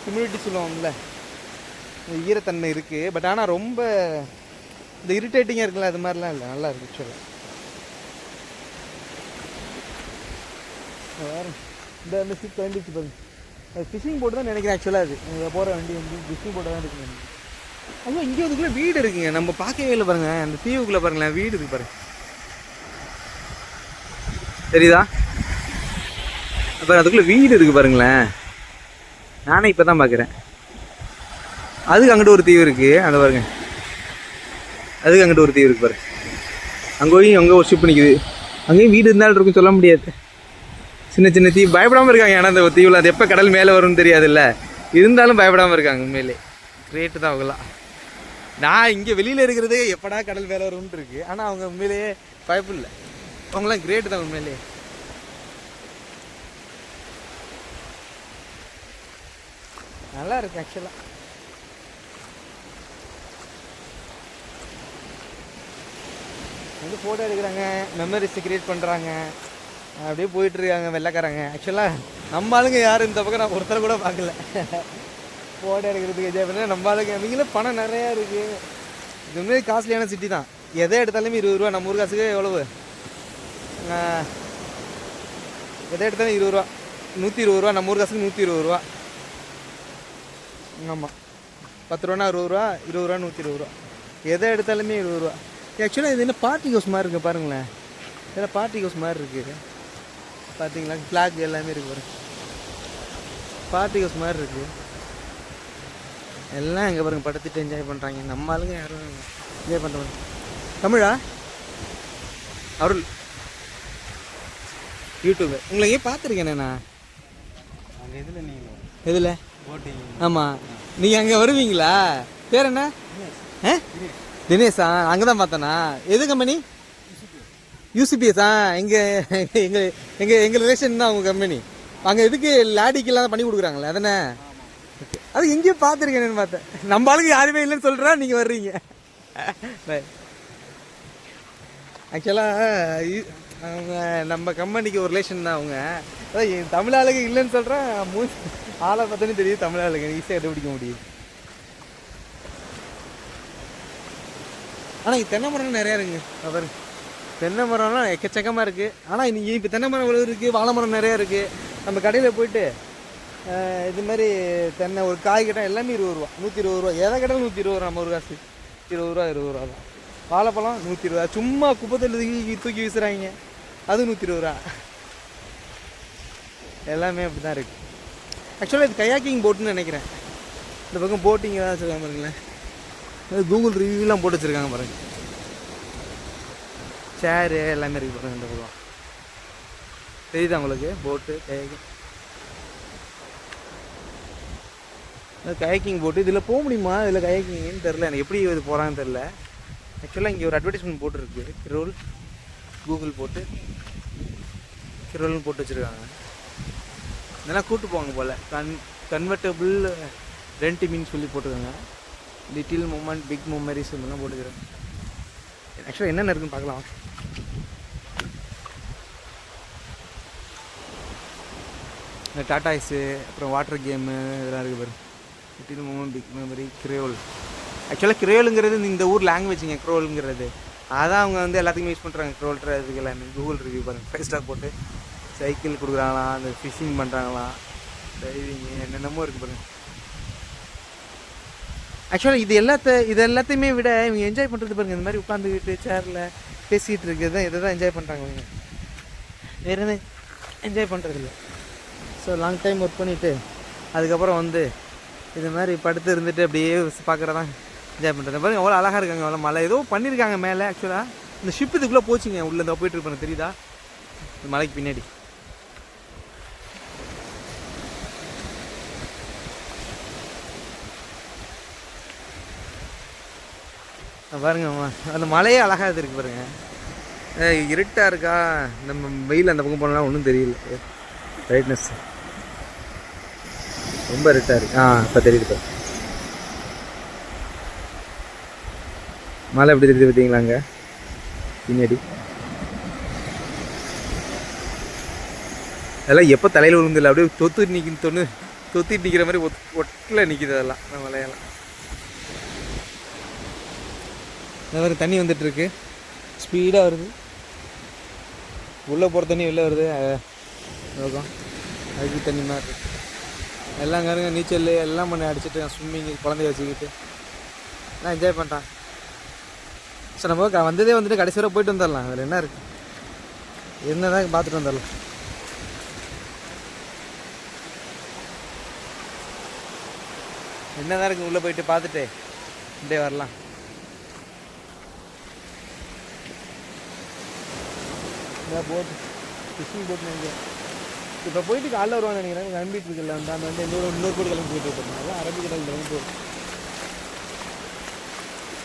ஹியூமிடிட்டி சொல்லுவோம்ல, ஈரத்தன்மை இருக்குது. பட் ஆனால் ரொம்ப இந்த இரிட்டேட்டிங்காக இருக்குல்ல, அது மாதிரிலாம் இல்லை, நல்லா இருக்குது ஆக்சுவலாக. இந்த ஷிப் கிளம்பிச்சு பாருங்க, அது ஃபிஷிங் போட்டு தான் நினைக்கிறேன் ஆக்சுவலாக. அது போகிற வண்டி வந்து ஃபிஷிங் போட்டு தான் இருக்குங்க. ஐயோ, இங்கே அதுக்குள்ளே வீடு இருக்குங்க, நம்ம பார்க்கவே இல்லை பாருங்கள். அந்த தீவுக்குள்ளே பாருங்களேன் வீடு இருக்குது பாருங்க, தெரியுதா? அப்புறம் அதுக்குள்ளே வீடு இருக்குது பாருங்களேன். நானே இப்போ தான் பார்க்குறேன். அதுக்கு அங்கிட்ட ஒரு தீவு இருக்குது, அந்த பாருங்க. அதுக்கு அங்கிட்ட ஒரு தீவு இருக்கு பாரு. அங்கேயும் அங்கே ஒரு ஷிப் நிற்குது. அங்கேயும் வீடு இருந்தாலும் இருக்கும், சொல்ல முடியாது. சின்ன சின்ன தீவு பயப்படாமல் இருக்காங்க. ஏன்னா அந்த தீவில் அது எப்போ கடல் மேலே வரும்னு தெரியாதுல்ல, இருந்தாலும் பயப்படாமல் இருக்காங்க. உண்மையிலே கிரேட்டு தான் அவங்களாம். நான் இங்கே வெளியில் இருக்கிறதே எப்படா கடல் மேலே வரும்னு இருக்கு, ஆனால் அவங்க உண்மையிலேயே பயப்பில்லை. அவங்களாம் கிரேட்டு தான் உண்மையிலே. நல்லா இருக்கு ஆக்சுவலாக. வந்து ஃபோட்டோ எடுக்கிறாங்க, மெமரிஸ் கிரியேட் பண்ணுறாங்க, அப்படியே போயிட்டுருக்காங்க வெள்ளைக்காரங்க. ஆக்சுவலாக நம்ம ஆளுங்க யாரும் இந்த பக்கம் நான் ஒருத்தரை கூட பார்க்கல ஃபோட்டோ எடுக்கிறதுக்கு. என்ஜாய் பண்ண நம்ம ஆளுங்க அவங்களும் பணம் நிறையா இருக்குது. இது வந்து காஸ்ட்லியான சிட்டி தான். எதை எடுத்தாலுமே 20 ரூபா. நம்ம ஊர் காசுக்கு எவ்வளவு? எதை எடுத்தாலும் 20 ரூபா, 120 ரூபா. நம்ம ஊர் காசுக்கு 120 ரூபா. ஆமாம், 10 ரூபானா 60 ரூபா, 20 ரூபா 120 ரூபா. எதை எடுத்தாலுமே 20 ரூபா. ஆக்சுவலாக இது என்ன பார்ட்டி ஹவுஸ் மாதிரி இருக்குது பாருங்களேன். இதெல்லாம் பார்ட்டி ஹவுஸ் மாதிரி இருக்குது பார்த்தீங்களா? ஃப்ளாக் எல்லாமே இருக்குது பாருங்க. பார்ட்டி ஹவுஸ் மாதிரி இருக்குது எல்லாம். எங்கே பாருங்க படுத்துட்டு என்ஜாய் பண்ணுறாங்க. நம்ம ஆளுங்க யாரும் என்ஜாய் பண்ணுறாங்க. தமிழா அருள் யூடியூப் உங்களை எங்கேயும் பார்த்துருக்கேனே நான். இதில் நீங்கள் எதில்? போட்டிங். ஆமாம், நீங்கள் அங்கே வருவீங்களா? பேர் என்ன? தினேஷா? அங்கே தான் பார்த்தேண்ணா. எது கம்பெனி? யூசிபிஎஸ். எங்கள் எங்கள் எங்கள் எங்கள் ரிலேஷன் தான் உங்கள் கம்பெனி. அங்கே எதுக்கு லேடிக்கெல்லாம் பண்ணி கொடுக்குறாங்களே அதானே? அது எங்கேயும் பார்த்துருக்கேன்னு பார்த்தேன். நம்ம ஆளுக்கு யாருமே இல்லைன்னு சொல்கிறா, நீங்கள் வர்றீங்க. ஆக்சுவலாக அவங்க நம்ம கம்பெனிக்கு ஒரு ரிலேஷன் தான் அவங்க. அதான் தமிழ் ஆளுங்க இல்லைன்னு சொல்கிறேன். ஆளை பார்த்தோன்னு தெரியுது தமிழ் ஆளுங்க ஈஸியாக கண்டுபிடிக்க முடியுது. ஆனால் இங்கே தென்னை மரம் நிறையா இருக்குங்க. பாருங்க, தென்னை மரம்லாம் எக்கச்சக்கமாக இருக்குது. ஆனால் நீங்கள் இப்போ தென்னை மரம் இவ்வளோ இருக்குது, வாழை மரம் நிறையா இருக்குது. நம்ம கடையில் போயிட்டு இது மாதிரி தென்னை ஒரு காய் கேட்டால் எல்லாமே 20 ரூபா, 120 ரூபா. எதை கேட்டாலும் 120 ரூபா. நம்ம ஒரு காசு 20 ரூபா 20 ரூபா தான். வாழைப்பழம் 120 ரூபா. சும்மா குப்பத்தில் தூக்கி வீசுகிறாங்க, அது 120 ரூபா. எல்லாமே அப்படி தான் இருக்குது. ஆக்சுவலாக இது கயாக்கிங் போட்டுன்னு நினைக்கிறேன். இந்த பக்கம் போட்டிங் ஏதாவது வச்சுருக்காங்க பாருங்களேன். கூகுள் ரிவ்யூலாம் போட்டு வச்சுருக்காங்க பாருங்க. சேரு எல்லாமே இருக்குது பாருங்க. இந்த பக்கம் தெரியுதா உங்களுக்கு? போட்டு கயாக்கிங், கயாக்கிங் போட்டு இதில் போக முடியுமா? இதில் கயாக்கிங்னு தெரில எனக்கு, எப்படி இது போகிறான்னு தெரில. ஆக்சுவலாக இங்கே ஒரு அட்வர்டைஸ்மெண்ட் போட்டுருக்கு. கிரோல் கூகுள் போட்டு கிரோல்னு போட்டு வச்சுருக்காங்க. இதெல்லாம் கூப்பிட்டு போவாங்க போல். கன்வெர்டபுள் ரெண்ட் மீன் சொல்லி போட்டுருக்காங்க. லிட்டில் மூமெண்ட் பிக் மெமரிஸ் இதெல்லாம் போட்டுக்கிறேன். ஆக்சுவலாக என்னென்ன இருக்குன்னு பார்க்கலாம். இந்த டாட்டாய்ஸு, அப்புறம் வாட்டர் கேமு இதெல்லாம் இருக்குது பாரு. லிட்டில் மூமெண்ட் பிக் மெமரி கிரோல். ஆக்சுவலாக கிரோலுங்கிறது இந்த ஊர் லாங்குவேஜுங்க. க்ரோலுங்கிறது அதான் அவங்க வந்து எல்லாத்துக்குமே யூஸ் பண்ணுறாங்க. க்ரோல்ற இதுக்கு எல்லாமே கூகுள் ரிவ்யூ பாருங்கள். 5 ஸ்டார் போட்டு சைக்கிள் கொடுக்குறாங்களாம், அந்த ஃபிஷிங் பண்ணுறாங்களாம், டைவிங்கு என்னென்னமோ இருக்குது பாருங்கள். ஆக்சுவலாக இது எல்லாத்தையுமே விட இவங்க என்ஜாய் பண்ணுறது பாருங்கள். இந்த மாதிரி உட்காந்துக்கிட்டு சேரில் பேசிக்கிட்டு இருக்குது தான், இதை தான் என்ஜாய் பண்ணுறாங்க அவங்க. வேறு எதுவும் என்ஜாய் பண்ணுறதில்ல. ஸோ லாங் டைம் ஒர்க் பண்ணிவிட்டு அதுக்கப்புறம் வந்து இது மாதிரி படுத்து இருந்துட்டு அப்படியே பார்க்குறதான் என்ஜாய் பண்ணுறது. பாருங்க அவ்வளோ அழகாக இருக்காங்க. அவ்வளோ மழை ஏதோ பண்ணியிருக்காங்க மேலே. ஆக்சுவலாக இந்த ஷிப் இதுக்குள்ளே போச்சுங்க. உள்ளே இந்த போயிட்டு இருப்பாங்க தெரியுதா? இந்த மலைக்கு பின்னாடி பாருங்க. அந்த மலையே அழகாக இருக்குது பாருங்க. இருட்டாக இருக்கா? நம்ம வெயில் அந்த பக்கம் போனாலும் ஒன்றும் தெரியல. பிரைட்னஸ் ரொம்ப இருட்டாக இருக்கு. இப்போ தெரியுது. மழை எப்படி தெரியுது பார்த்தீங்களா? அங்கே பின்னாடி அதெல்லாம் எப்போ தலையில் விழுந்தில்ல, அப்படியே தொத்திட்டு நிற்கிற மாதிரி ஒட்டில் நிற்கிது அதெல்லாம். அந்த மலையெல்லாம் இந்த மாதிரி தண்ணி வந்துட்டுருக்கு, ஸ்பீடாக வருது. உள்ளே போகிற தண்ணி வெளில வருது. அதுக்கு தண்ணி மாதிரி இருக்குது. எல்லாம் காருங்க நீச்சல் எல்லாம் பண்ணி அடிச்சுட்டு ஸ்விம்மிங்கு குழந்தைய வச்சுக்கிட்டு எல்லாம் என்ஜாய் பண்ணுறான். சார் நம்ம வந்ததே வந்துட்டு கடைசி வரை போயிட்டு வந்துடலாம். அதில் என்ன இருக்குது? என்ன தான் பார்த்துட்டு வந்துடலாம். என்ன தான் இருக்குது? உள்ளே போயிட்டு பார்த்துட்டு அப்படியே வரலாம். இந்த போட் ஃபிஷிங் போட் நினைக்கிறேன். இப்போ போயிட்டு காலைல வருவான்னு நினைக்கிறேன். கிளம்பிட்டு இருக்குல்ல அந்த அந்த வந்து இன்னொரு போட்டு கிளம்பி போயிட்டு இருப்பாங்க. அரபிக்கடல் கிளம்பி போகுது.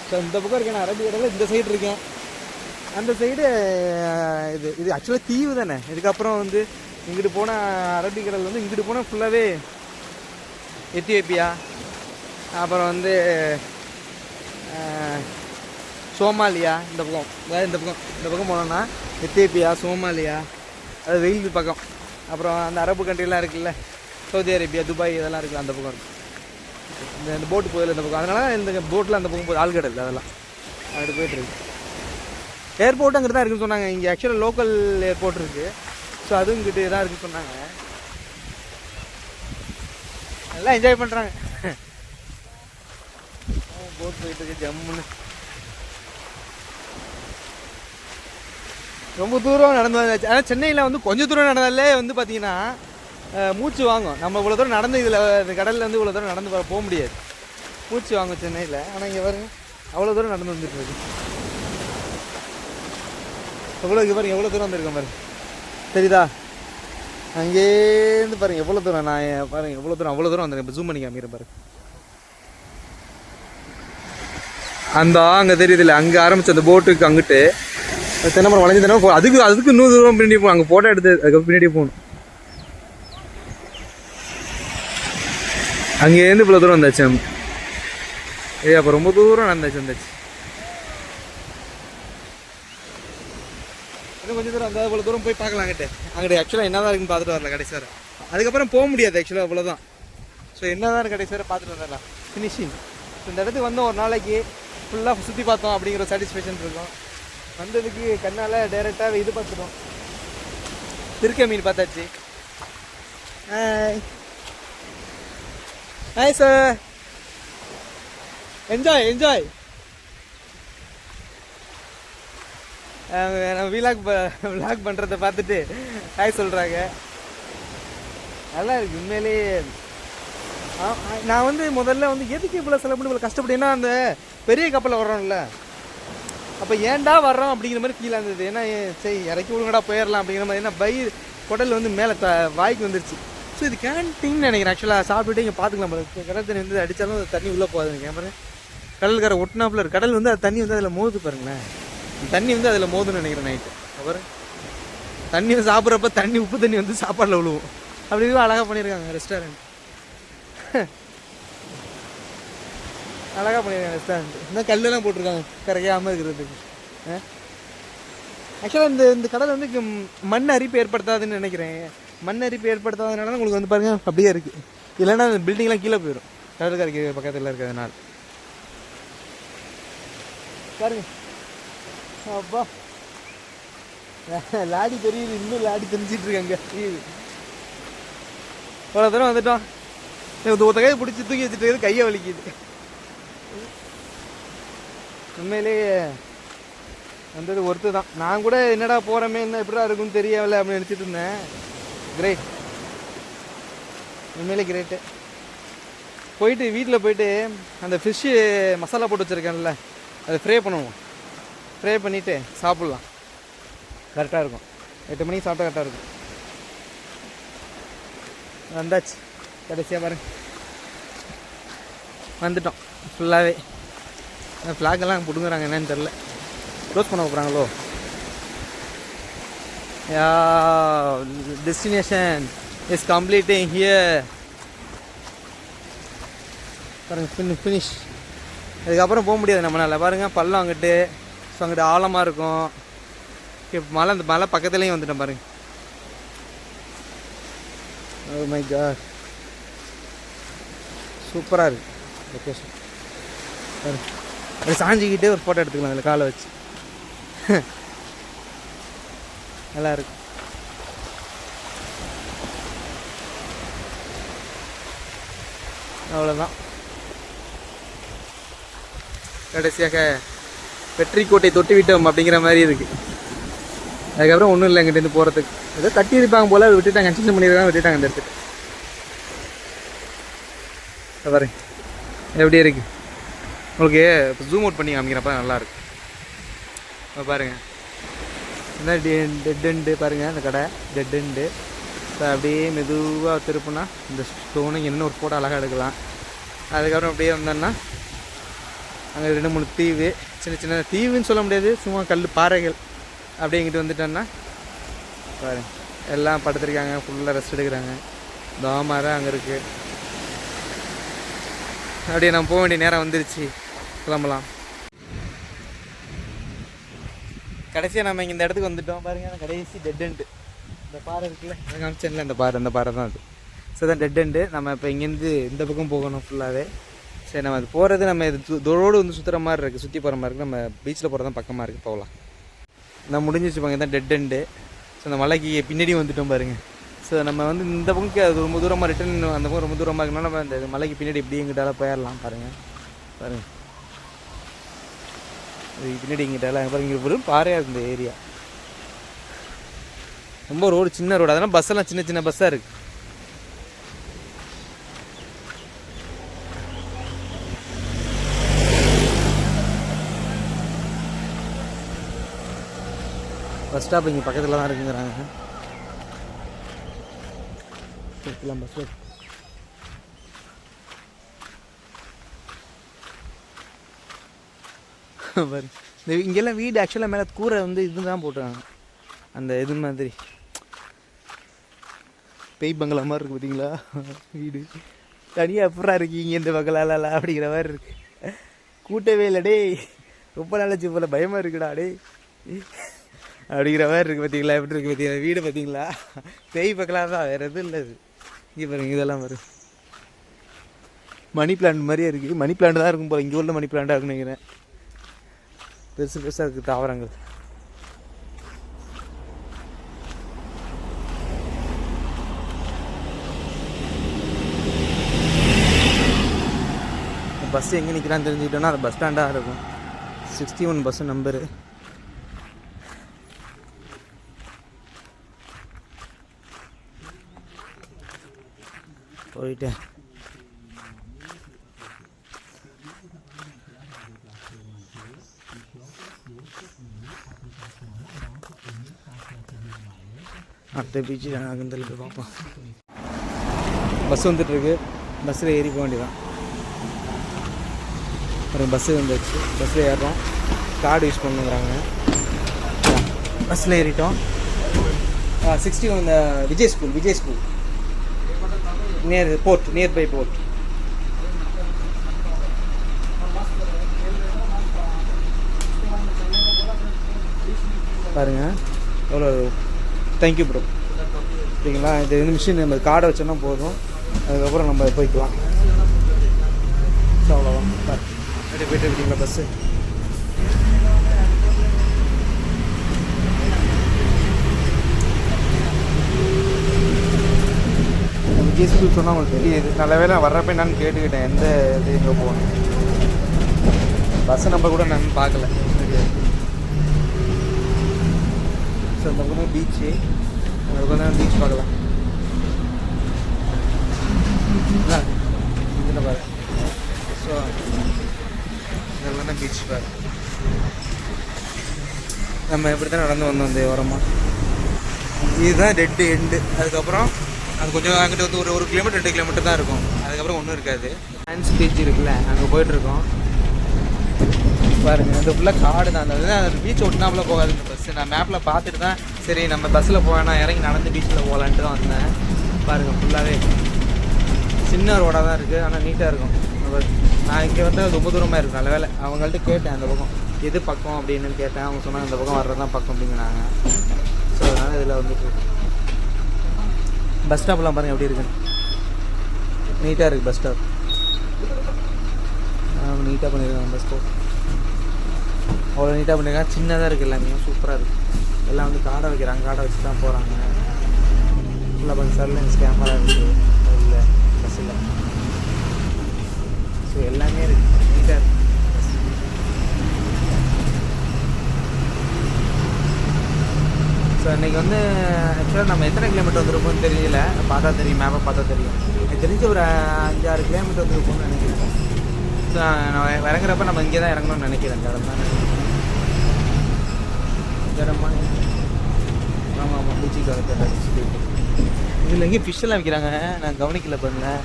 ஸோ இந்த பக்கம் இருக்கேன் நான் அரபிக்கடலில் இந்த சைடு இருக்கேன். அந்த சைடு இது இது ஆக்சுவலாக தீவு தானே. இதுக்கப்புறம் வந்து இங்கிட்டு போனால் அரபிக்கடல் வந்து இங்கிட்டு போனால் ஃபுல்லாகவே எத்தியோப்பியா, அப்புறம் வந்து சோமாலியா. இந்த பக்கம் அதாவது இந்த பக்கம் போனோன்னா எத்தியோப்பியா, சோமாலியா, அது வெயில் பக்கம். அப்புறம் அந்த அரபு கண்ட்ரிலாம் இருக்குல்ல, சவுதி அரேபியா, துபாய் இதெல்லாம் இருக்குல்ல, அந்த பக்கம் இருக்குது. இந்த போட்டு போதில் இந்த பக்கம். அதனால இந்த போட்டில் அந்த பக்கம் போகுது ஆழ்கடல் அதெல்லாம் அப்படி போயிட்டுருக்கு. ஏர்போர்ட்டு அங்கிட்டு தான் இருக்குன்னு சொன்னாங்க. இங்கே ஆக்சுவலாக லோக்கல் ஏர்போர்ட் இருக்குது. ஸோ அதுவும் இங்கிட்டு தான் இருக்குன்னு சொன்னாங்க. நல்லா என்ஜாய் பண்ணுறாங்க. போட் போயிட்டு இருக்கு ஜம்முன்னு. ரொம்ப தூரம் நடந்து வந்தாச்சு. ஆனால் சென்னையில் வந்து கொஞ்சம் தூரம் நடந்தாலே வந்து பார்த்தீங்கன்னா மூச்சு வாங்கும். நம்ம இவ்வளோ தூரம் நடந்து இதில் இந்த கடலில் வந்து இவ்வளோ தூரம் நடந்து போக முடியாது, மூச்சு வாங்கும் சென்னையில். ஆனால் இங்கே பாருங்க அவ்வளோ தூரம் நடந்து வந்துட்டு இருக்கு. இங்கே பாருங்க எவ்வளோ தூரம் வந்துருக்கேன் பாருங்க, தெரியுதா? அங்கேருந்து பாருங்க எவ்வளோ தூரம். நான் பாருங்க எவ்வளோ தூரம், அவ்வளோ தூரம் வந்துருக்கேன். இப்போ ஜூம் பண்ணி காமிக்கிறேன் பாருங்க. அந்த அங்கே தெரியுது இல்லை, அங்கே ஆரம்பிச்சு அந்த போட்டுக்கு அங்கிட்டு தென்னமரம் வளைஞ்சு தென்னமரம் அதுக்கு இன்னும் தூரம் பின்னாடி போகணும். அங்கே ஃபோட்டோ எடுத்து அதுக்கு பின்னாடி போகணும். அங்கேருந்து இவ்வளோ தூரம் வந்தாச்சு நம்ம. அப்போ ரொம்ப தூரம் வந்தாச்சு. இன்னும் கொஞ்சம் தூரம் அந்த இவ்வளோ தூரம் போய் பார்க்கலாம். அங்கிட்ட ஆக்சுவலாக என்ன தான் இருக்குன்னு பார்த்துட்டு வரல கடைசி வரை. அதுக்கப்புறம் போக முடியாது ஆக்சுவலாக, அவ்வளோதான். ஸோ என்ன தான் கடைசி வரை பார்த்துட்டு வந்துடலாம், ஃபினிஷிங். இந்த இடத்துக்கு வந்தோம் ஒரு நாளைக்கு ஃபுல்லாக சுற்றி பார்த்தோம் அப்படிங்கிற சாட்டிஸ்ஃபேக்ஷன் இருக்கும். வந்ததுக்கு கண்ணால் டைரெக்டாக இது பார்த்துட்டோம், திருக்க மீன் பார்த்தாச்சு. Hi sir, enjoy. நம்ம விலாக் பண்ணுறதை பார்த்துட்டு ஹாய் சொல்கிறாங்க. நல்லா இருக்குது உண்மையிலேயே. நான் வந்து முதல்ல வந்து எதுக்கு இவ்வளோ செலவு பண்ணி இவ்வளோ கஷ்டப்பட்டு, ஏன்னா அந்த பெரிய கப்பலில் வர்றோம்ல, அப்போ ஏன்டா வர்றோம் அப்படிங்கிற மாதிரி ஃபீல் ஆகுது. ஏன்னா சரி இறக்கி விடுங்கடா போயிடலாம் அப்படிங்கிற மாதிரி. ஏன்னா குடல் வந்து மேலே வாய்க்கு வந்துருச்சு. ஸோ இது கேன்டீன் நினைக்கிறேன். ஆக்சுவலாக சாப்பிட்டுட்டு இங்கே பார்த்துக்கலாம் பாருங்க. கடல் தண்ணி வந்து அடித்தாலும் அது தண்ணி உள்ளே போகாது எனக்கு. பாருங்க கடல்கார ஒட்டினாப்புல இருக்கு. கடல் வந்து அது தண்ணி வந்து அதில் மோது பாருங்களேன். தண்ணி வந்து அதில் மோதுன்னு நினைக்கிறேன் நைட்டு. அப்புறம் தண்ணி வந்து சாப்பிட்றப்ப தண்ணி உப்பு தண்ணி வந்து சாப்பாடில் விழுவும். அப்படி இதுவும் அழகாக பண்ணியிருக்காங்க ரெஸ்டாரண்ட். அழகாக பண்ணியிருக்காங்க ரெஸ்டாரண்ட். இன்னும் கல்லெல்லாம் போட்டிருக்காங்க கரையாமல் இருக்கிறதுக்கு. ஆக்சுவலாக இந்த கடல் வந்து மண் அரிப்பு ஏற்படுத்தாதுன்னு நினைக்கிறேன். மண் அரிப்பு ஏற்படுத்தாததுனால உங்களுக்கு வந்து பாருங்கள் அப்படியே இருக்குது. இல்லைன்னா அந்த பில்டிங்லாம் கீழே போயிடும் கடற்கரைக்கு பக்கத்தில் இருக்கிறதுனால. பாருங்க அப்பா லாடி தெரியுது, இன்னும் லாடி தெரிஞ்சிட்டு இருக்காங்க. இவ்வளோ தூரம் வந்துட்டோம். ஒருத்த கையை பிடிச்சி தூக்கி வச்சுட்டு கையை வலிக்குது. உண்மையிலேயே வந்தது ஒருத்து தான். நான் கூட என்னடா போகிறோமே என்ன எப்படா இருக்குன்னு தெரியவில்லை அப்படின்னு நினச்சிட்டு இருந்தேன். கிரேட், உண்மையிலே கிரேட்டு. போயிட்டு வீட்டில் போயிட்டு அந்த ஃபிஷ்ஷு மசாலா போட்டு வச்சுருக்கேன்ல, அதை ஃப்ரை பண்ணுவோம். ஃப்ரை பண்ணிவிட்டு சாப்பிட்லாம், கரெக்டாக இருக்கும். 8 மணிக்கு சாப்பிட்டா கரெக்டாக இருக்கும். வந்தாச்சு கடைசியாக பாருங்க, வந்துட்டோம் ஃபுல்லாகவே. ஃப்ளாகெல்லாம் பிடுங்குறாங்க என்னன்னு தெரில, க்ளோஸ் பண்ண போகிறாங்களோ. Destination is completing here. பாருங்க ஃபினிஷ். அதுக்கப்புறம் போக முடியாது நம்மளால். பாருங்கள் பள்ளம் அங்கிட்டு, ஸோ அங்கிட்டு ஆழமாக இருக்கும். மலை, அந்த மலை பக்கத்துலேயும் வந்துட்டேன் பாருங்க. ஓ மை காட், சூப்பராக இருக்குது லொக்கேஷன். அது சாஞ்சிக்கிட்டே ஒரு ஃபோட்டோ எடுத்துக்கலாம் அதில் காலை வச்சு. நல்லா இருக்கு. அவ்வளோதான், கடைசியாக வெற்றி கோட்டை தொட்டு விட்டோம் அப்படிங்கிற மாதிரி இருக்குது. அதுக்கப்புறம் ஒன்றும் இல்லை எங்கிட்டேருந்து போகிறதுக்கு. ஏதோ தட்டி இருப்பாங்க போல், அதை விட்டுட்டாங்க, கன்ஸ்ட்ரக்ஷன் பண்ணியிருக்காங்க, விட்டுட்டாங்க அந்த இடத்துக்கு. பாருங்க எப்படி இருக்குது உங்களுக்கு. இப்போ ஜூம் அவுட் பண்ணி காமிக்கிறப்ப நல்லாயிருக்கு. பாருங்கள் என்ன டெட் எண்டு பாருங்கள் அந்த கடை டெட் எண்டு. இப்போ அப்படியே மெதுவாக திருப்புனா இந்த ஸ்டோனு என்ன ஒரு ஃபோட்டோ அழகாக எடுக்கலாம். அதுக்கப்புறம் அப்படியே வந்தோன்னா அங்கே 2-3 தீவு, சின்ன சின்ன தீவுன்னு சொல்ல முடியாது, சும்மா கல் பாறைகள். அப்படியே இங்கிட்டு வந்துட்டோன்னா பாருங்க எல்லாம் படுத்துருக்காங்க, ஃபுல்லாக ரெஸ்ட் எடுக்கிறாங்க. தாமரை அங்கே இருக்குது. அப்படியே நம்ம போக வேண்டிய நேரம் வந்துருச்சு, கிளம்பலாம். கடைசியாக நம்ம இங்கே இந்த இடத்துக்கு வந்துட்டோம் பாருங்கள். கடைசி டெட் எண்டு இந்த பாறை இருக்குல்ல, அதை காமிச்சேன்ல, அந்த பாறை தான் அது. ஸோ தான் டெட் எண்டு. நம்ம இப்போ இங்கேருந்து இந்த பக்கம் போகணும் ஃபுல்லாகவே. சரி, நம்ம அது போகிறது நம்ம இது ரோடு வந்து சுற்றுற மாதிரி இருக்குது, சுற்றி போகிற மாதிரி இருக்குது. நம்ம பீச்சில் போகிறது தான் பக்கமாக இருக்குது, போகலாம். நான் முடிஞ்சு வச்சுப்பாங்க தான் டெட் எண்டு. ஸோ அந்த மலைக்கு பின்னாடி வந்துட்டோம் பாருங்கள். ஸோ நம்ம வந்து இந்த பக்கம் அது ரொம்ப தூரமாக ரிட்டன், அந்த பக்கம் ரொம்ப தூரமாக இருக்குன்னா நம்ம அந்த மலைக்கு பின்னாடி இப்படி எங்கிட்டால போயிடலாம். பாருங்கள் பின்னாடி எங்கிட்டால பாருங்க, ஒரு பாறையாக இருக்குது இந்த ஏரியா. ரொம்ப ரோடு சின்ன ரோடு, அதெல்லாம் பஸ்ஸெல்லாம் சின்ன சின்ன பஸ்ஸாக இருக்குது. பஸ் ஸ்டாப் இங்கே பக்கத்தில் தான் இருக்குங்கிறாங்க. பஸ்ஸில் பாரு இந்த இங்கெல்லாம் வீடு ஆக்சுவலாக மேலே கூரை வந்து இது தான் போட்டுருக்காங்க, அந்த இது மாதிரி பேய் பங்களா மாதிரி இருக்குது பார்த்தீங்களா வீடு. தனியாக எப்படா இருக்கீங்க இந்த பங்களால அப்படிங்கிற மாதிரி இருக்கு. கூட்டவே இல்லை டே, ரொம்ப நாளாச்சு போல், பயமாக இருக்குடா டே அப்படிங்கிற மாதிரி இருக்குது. பார்த்தீங்களா எப்படி இருக்குது பார்த்தீங்களா வீடு, பார்த்தீங்களா பேய் பங்களா தான், வேறு எதுவும் இல்லை. இது இங்கே பாருங்க, இதெல்லாம் வரும் மணி பிளான்ட் மாதிரியே இருக்குது. மணி பிளான்ட் தான் இருக்கும் போல், இங்கே உள்ள மணி பிளான்ட்டாக இருக்குன்னு நினைக்கிறேன். பெருசு பெருசாக இருக்குது தாவரங்கள். பஸ் எங்கே நிற்கிறான்னு தெரிஞ்சுக்கிட்டோன்னா அது பஸ் ஸ்டாண்டாக இருக்கும். 61 பஸ் நம்பரு. போயிட்டேன். அடுத்த பீச்சு அகந்தல் போய் பார்ப்போம். பஸ் வந்துட்டுருக்கு, பஸ்ஸில் ஏறி போக வேண்டியதான். ஒரு பஸ்ஸு வந்துடுச்சு, பஸ்ஸில் ஏறுறோம். Card use பண்ணுங்கிறாங்க. பஸ்ஸில் ஏறிட்டோம். 61 இந்த Vijay school nearby port. பாருங்கள் எவ்வளோ. Thank you bro. சரிங்களா, இது வந்து மிஷின் நம்ம கார்டை வச்சோன்னா போதும், அதுக்கப்புறம் நம்ம போய்க்கலாம். ஸோ அவ்வளோதான். அப்படியே போய்ட்டு இருக்கீங்களா பஸ்ஸு. விஜய் ஸ்கூல் சொன்னால் உங்களுக்கு தெரியுது. நல்ல வேலை வர்றப்ப என்னன்னு கேட்டுக்கிட்டேன், எந்த இது எங்கே போகணும். பஸ் நம்பர் கூட நான் பார்க்கல. ஸோ அந்த பக்கம் பீச்சு, அந்த பக்கம் பீச் பார்க்கலாம். இதில் பாரு. ஸோ இதெல்லாம் தான் பீச் பாரு. நம்ம எப்படி தான் நடந்து வந்தோம் இந்த ஓரமாக. இதுதான் டெட் எண்டு. அதுக்கப்புறம் அது கொஞ்சம் அங்கிட்ட வந்து ஒரு கிலோமீட்டர் 2 கிலோமீட்டர் தான் இருக்கும். அதுக்கப்புறம் ஒன்றும் இருக்காது. டான்ஸ் பீச் இருக்குல்ல, அங்கே போயிட்டுருக்கோம் பாருங்கள். அது ஃபுல்லாக காடு தான். அந்த பீச் ஒட்டினாப்புல போகாது இந்த பஸ்ஸு. நான் மேப்பில் பார்த்துட்டு தான் சரி நம்ம பஸ்ஸில் போவேன்னா இறங்கி நடந்து பீச்சில் போகலான்ட்டு தான் வந்தேன். பாருங்கள் ஃபுல்லாகவே சின்ன ரோடாக தான் இருக்குது, ஆனால் நீட்டாக இருக்கும். நான் இங்கே வந்து அது ரொம்ப தூரமாக இருக்கும். நல்ல வேலை அவங்கள்ட்ட கேட்டேன் அந்த பக்கம் எது பக்கம் அப்படின்னு கேட்டேன். அவங்க சொன்னாங்க இந்த பக்கம் வர்றது தான் பக்கம் அப்படிங்கிறாங்க. ஸோ அதனால் இதில் வந்துட்டு பஸ் ஸ்டாப்லாம் பாருங்கள் எப்படி இருக்குன்னு. நீட்டாக இருக்குது பஸ் ஸ்டாப். நீட்டாக பண்ணியிருக்காங்க பஸ் ஸ்டாப். அவ்வளோ நீட்டாக பண்ணியிருக்காங்க. சின்னதாக இருக்குது, எல்லாமே சூப்பராக இருக்குது. எல்லாம் வந்து காடை வைக்கிறாங்க, காடை வச்சு தான் போகிறாங்க. ஃபுல்லாக கொஞ்சம் சர்வீலன்ஸ் கேமரா இருக்குது இல்லை பஸ்ஸில். ஸோ எல்லாமே இருக்குது, நீட்டாக இருக்குது. ஸோ இன்றைக்கி வந்து ஆக்சுவலாக நம்ம எத்தனை கிலோமீட்டர் வந்துருப்போம்னு தெரியல, பார்த்தா தெரியும், மேப்பை பார்த்தா தெரியும். எனக்கு தெரிஞ்ச ஒரு 5-6 கிலோமீட்டர் வந்துருப்போம்னு நினைக்கிறேன். ஸோ நான் இறங்குறப்ப நம்ம இங்கே தான் இறங்கணும்னு நினைக்கிறேன். இந்த இடம் தான் இடமா ஆமாம் ஆமாம் பீச்சுக்கு வரது இதில் எங்கேயும் ஃபிஷ்ஷெல்லாம் விற்கிறாங்க, நான் கவனிக்கல பாருங்களேன்.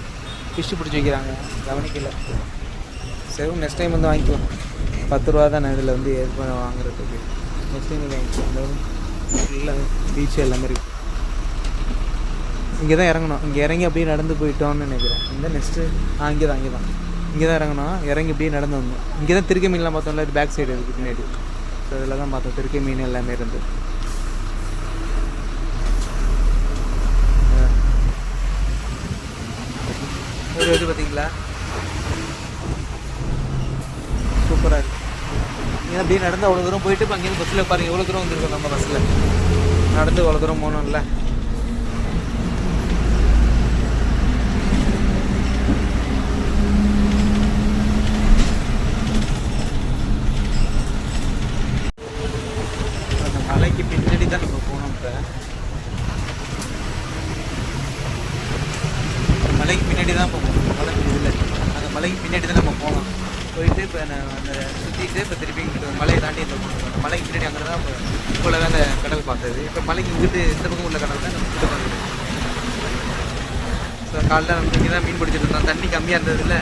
ஃபிஷ்ஷு பிடிச்சி வைக்கிறாங்க, கவனிக்கல. சரி நெக்ஸ்ட் டைம் வந்து வாங்கிக்கலாம். 10 ரூபா தான் இதில் வந்து ஏற்பாடு வாங்குறதுக்கு. நெக்ஸ்ட் டைம் வாங்கிக்கலாம். இல்லை பீச்சு எல்லாமே இருக்குது. இங்கே தான் இறங்கணும். இங்கே இறங்கி அப்படியே நடந்து போயிட்டோம்னு நினைக்கிறேன். இந்த நெக்ஸ்ட்டு இங்கே தான் இங்கே தான் இறங்கணும். இறங்கி அப்படியே நடந்து வந்தோம். இங்கே தான் திருக்கை மீன்லாம் பார்த்தோம்ல, இது பேக் சைடு இருக்குது பின்னாடி. ஸோ இதில் தான் பார்த்தோம் திருக்கை மீன் எல்லாமே இருந்து. ஒரு இது பார்த்தீங்களா, சூப்பராக இருக்குது. இங்கே அப்படியே நடந்து அவ்வளோ தூரம் போயிட்டு இப்போ அங்கேருந்து பஸ்ஸில் பாருங்கள் எவ்வளோ தூரம் வந்துருக்கோம். நம்ம பஸ்ஸில் நடந்து அவ்வளோ தூரம் போகணும்ல. அந்த மலைக்கு பின்னாடி தான் நம்ம போகணும். இப்போ மலைக்கு பின்னாடி தான் போகணும். மலை இல்லை, அந்த மலைக்கு பின்னாடி தான் நம்ம போகணும். போயிட்டு இப்போ நான் அந்த சுற்றிட்டு இப்போ திருப்பி இங்கிட்டு மலையை தாண்டி இந்த அந்த மலைக்கு பின்னாடி அங்கே தான் இப்போ தான் அந்த கடல் பார்த்தது. இப்போ மலைக்கு இங்கிட்டு இந்த பக்கம் உள்ள கடல் தான் நம்ம கிட்ட பார்த்தது. ஸோ காலைல நம்ம இங்கே தான் மீன் பிடிச்சிட்டு இருந்தோம். தண்ணி கம்மியாக இருந்ததில்ல,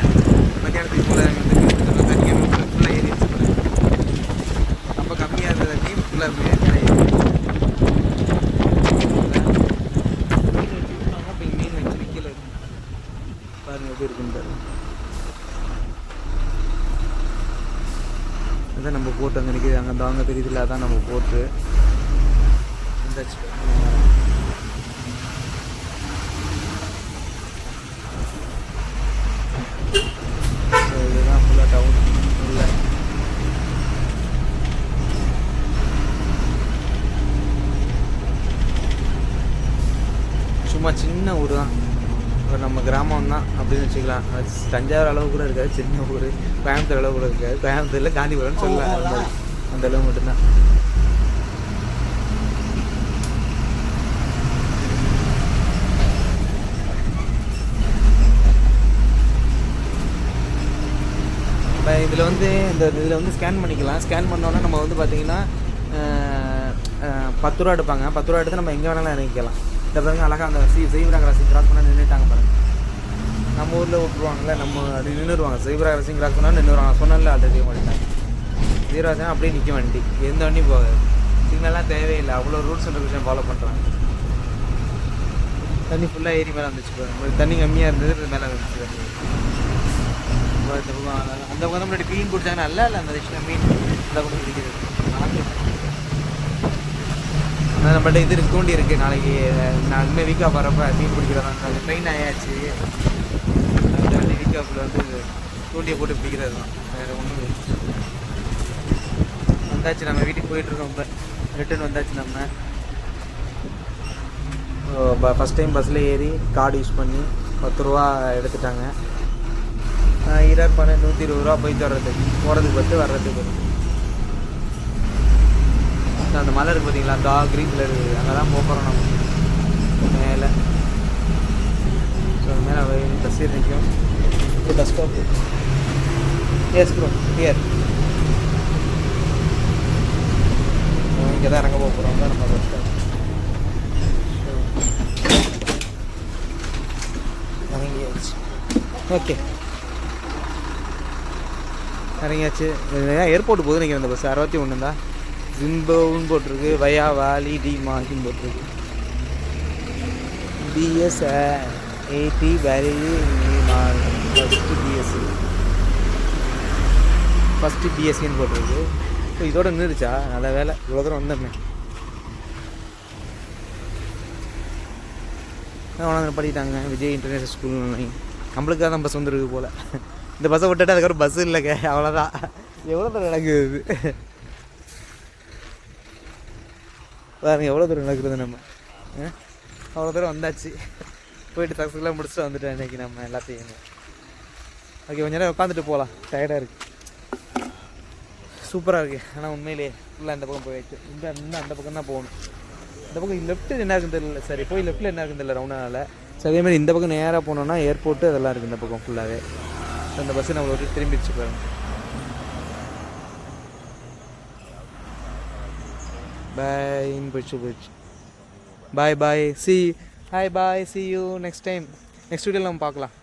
மத்தியானத்துக்கு போல வந்து மீன் பிடிச்சிருந்தோம். தண்ணி ஃபுல்லாக ஏறிடுச்சு. ரொம்ப கம்மியாக இருந்தது தண்ணி ஃபுல்லாக மீன் வச்சு விற்கல. பாருங்கள் எப்படி இருக்குன்னு பாருங்கள். அதான் நம்ம போட்டு அங்கே நிற்கிது. அங்கே தாங்க தெரியுதுல, அதான் நம்ம போட்டு இதுதான் ஃபுல்லாக டவுன் இல்லை. சும்மா சின்ன ஊர் தான், நம்ம கிராமம் தான் அப்படின்னு வச்சுக்கலாம். அது தஞ்சாவூர் அளவு கூட இருக்காது, சின்ன ஊர். கோயம்புத்தூர் அளவு கூட இருக்காது. கோயம்புத்தூரில் காந்திபுரம்னு சொல்லலாம், அந்த அளவு மட்டும்தான். இப்போ இதில் வந்து இதில் வந்து ஸ்கேன் பண்ணிக்கலாம். ஸ்கேன் பண்ணோன்னா நம்ம வந்து பார்த்திங்கன்னா 10 ரூபா எடுப்பாங்க. 10 ரூபா எடுத்து நம்ம எங்கே வேணாலும் இறங்கிக்கலாம். இந்த பாருங்க அழகாக அந்த செய்வரா கிராசிங் கிராஸ் பண்ணால் நின்றுட்டாங்க பாருங்கள். நம்ம ஊரில் விட்டுருவாங்கல்ல, நம்ம அப்படி நின்றுடுவாங்க. செய்வரா கிராசிங் கிராஸ் பண்ணால் நின்றுவாங்க. சொன்னால ஆல்ரெடி மாட்டாங்க. ஜீரோதான் அப்படியே நிற்க வண்டி, எந்த வண்டியும் போகாது. சிக்னல்லாம் தேவையில்லை, அவ்வளோ ரூல்ஸ் அண்ட் ரெகுலேஷன் ஃபாலோ பண்ணுறாங்க. தண்ணி ஃபுல்லாக ஏறி மேலே வந்துச்சு பாருங்க. தண்ணி கம்மியாக இருந்தது, மேலே வந்துச்சு தண்ணி. அந்த பக்கம் முன்னாடி மீன் பிடிச்சாங்க, நல்லா இல்லை அந்த விஷயம். மீன் இந்த கூட பிடிக்கிறது நம்மள்ட்ட இது தூண்டி இருக்குது. நாளைக்கு நான் இனிமேல் வீக்கா போகிறப்ப மீன் பிடிக்கிறதா ட்ரெயின் ஆயாச்சு. அந்த வீக்காப்பில் வந்து தூண்டியை போட்டு பிடிக்கிறது தான், வேறு ஒன்றும். வந்தாச்சு, நம்ம வீட்டுக்கு போயிட்டுருக்கோம். இப்போ ரிட்டர்ன் வந்தாச்சு. நம்ம ஃபஸ்ட் டைம் பஸ்ஸில் ஏறி கார்டு யூஸ் பண்ணி 10 ரூபா எடுத்துட்டாங்க. பணம் 120 ரூபா போயிட்டு வர்றதுக்கு, போகிறதுக்கு 10, வர்றதுக்கு 10. அந்த மலை இருக்குது பார்த்தீங்களா, அந்த க்ரீன் கலர், அங்கே தான் போகிறோம் நம்ம மேலே. ஸோ அது மேலே பஸ் ஏறி நிற்கும். Bus stop. Yes bro, here. இங்கே தான் இறங்க போகிறோம் தான் நம்ம பஸ் ஸ்டாப். இறங்கியாச்சு. ஓகே, இறங்கியாச்சு. ஏர்போர்ட் போகுது நினைக்கிறேன் இந்த பஸ். 61 தான். ஜிம்போன்னு போட்டிருக்கு, வயா வாலி டி மாஹின்னு போட்டிருக்கு. பிஎஸ் 80 வேலி ஃபஸ்ட்டு பிஎஸ்சின்னு போட்டிருக்கு. இப்போ இதோட நின்றுச்சா, நல்ல வேலை, இவ்வளோ தூரம் வந்தோமே. அவனை படிட்டாங்க விஜய் இன்டர்நேஷனல் ஸ்கூல். நம்மளுக்காக தான் பஸ் வந்துருக்கு போல். இந்த பஸ்ஸை விட்டுட்டு அதுக்கப்புறம் பஸ் இல்லைங்க, அவ்வளோதான். எவ்வளோ தூரம் நடக்குது பாருங்க, எவ்வளோ தூரம் நடக்குது. நம்ம அவ்வளோ தூரம் வந்தாச்சு. போயிட்டு சக்ஸஸ்ஃபுல்லாக முடிச்சுட்டு வந்துட்டேன் இன்றைக்கி நம்ம எல்லாத்தையும். ஓகே, கொஞ்ச நேரம் உட்காந்துட்டு போகலாம், டயர்டாக இருக்குது. சூப்பராக இருக்குது. ஆனால் உண்மையிலே ஃபுல்லாக இந்த பக்கம் போயிடுச்சு. இன்னும் அந்த பக்கம் தான் போகணும். இந்த பக்கம் லெஃப்ட்டு என்ன இருக்குன்னு தெரியல. சரி, போய் லெஃப்ட்டில் என்ன இருக்குன்னு தெரியல ரவுண்டானால். ஸோ அதேமாதிரி இந்த பக்கம் நேராக போனோன்னா ஏர்போர்ட்டு அதெல்லாம் இருக்குது இந்த பக்கம் ஃபுல்லாகவே. ஸோ அந்த பஸ்ஸு நம்மளை விட்டு திரும்பிடுச்சு பாருங்க. பாயின்னு போயிடுச்சு. Bye bye see hi bye see you next time next வீடியோவில் நம்ம பார்க்கலாம்.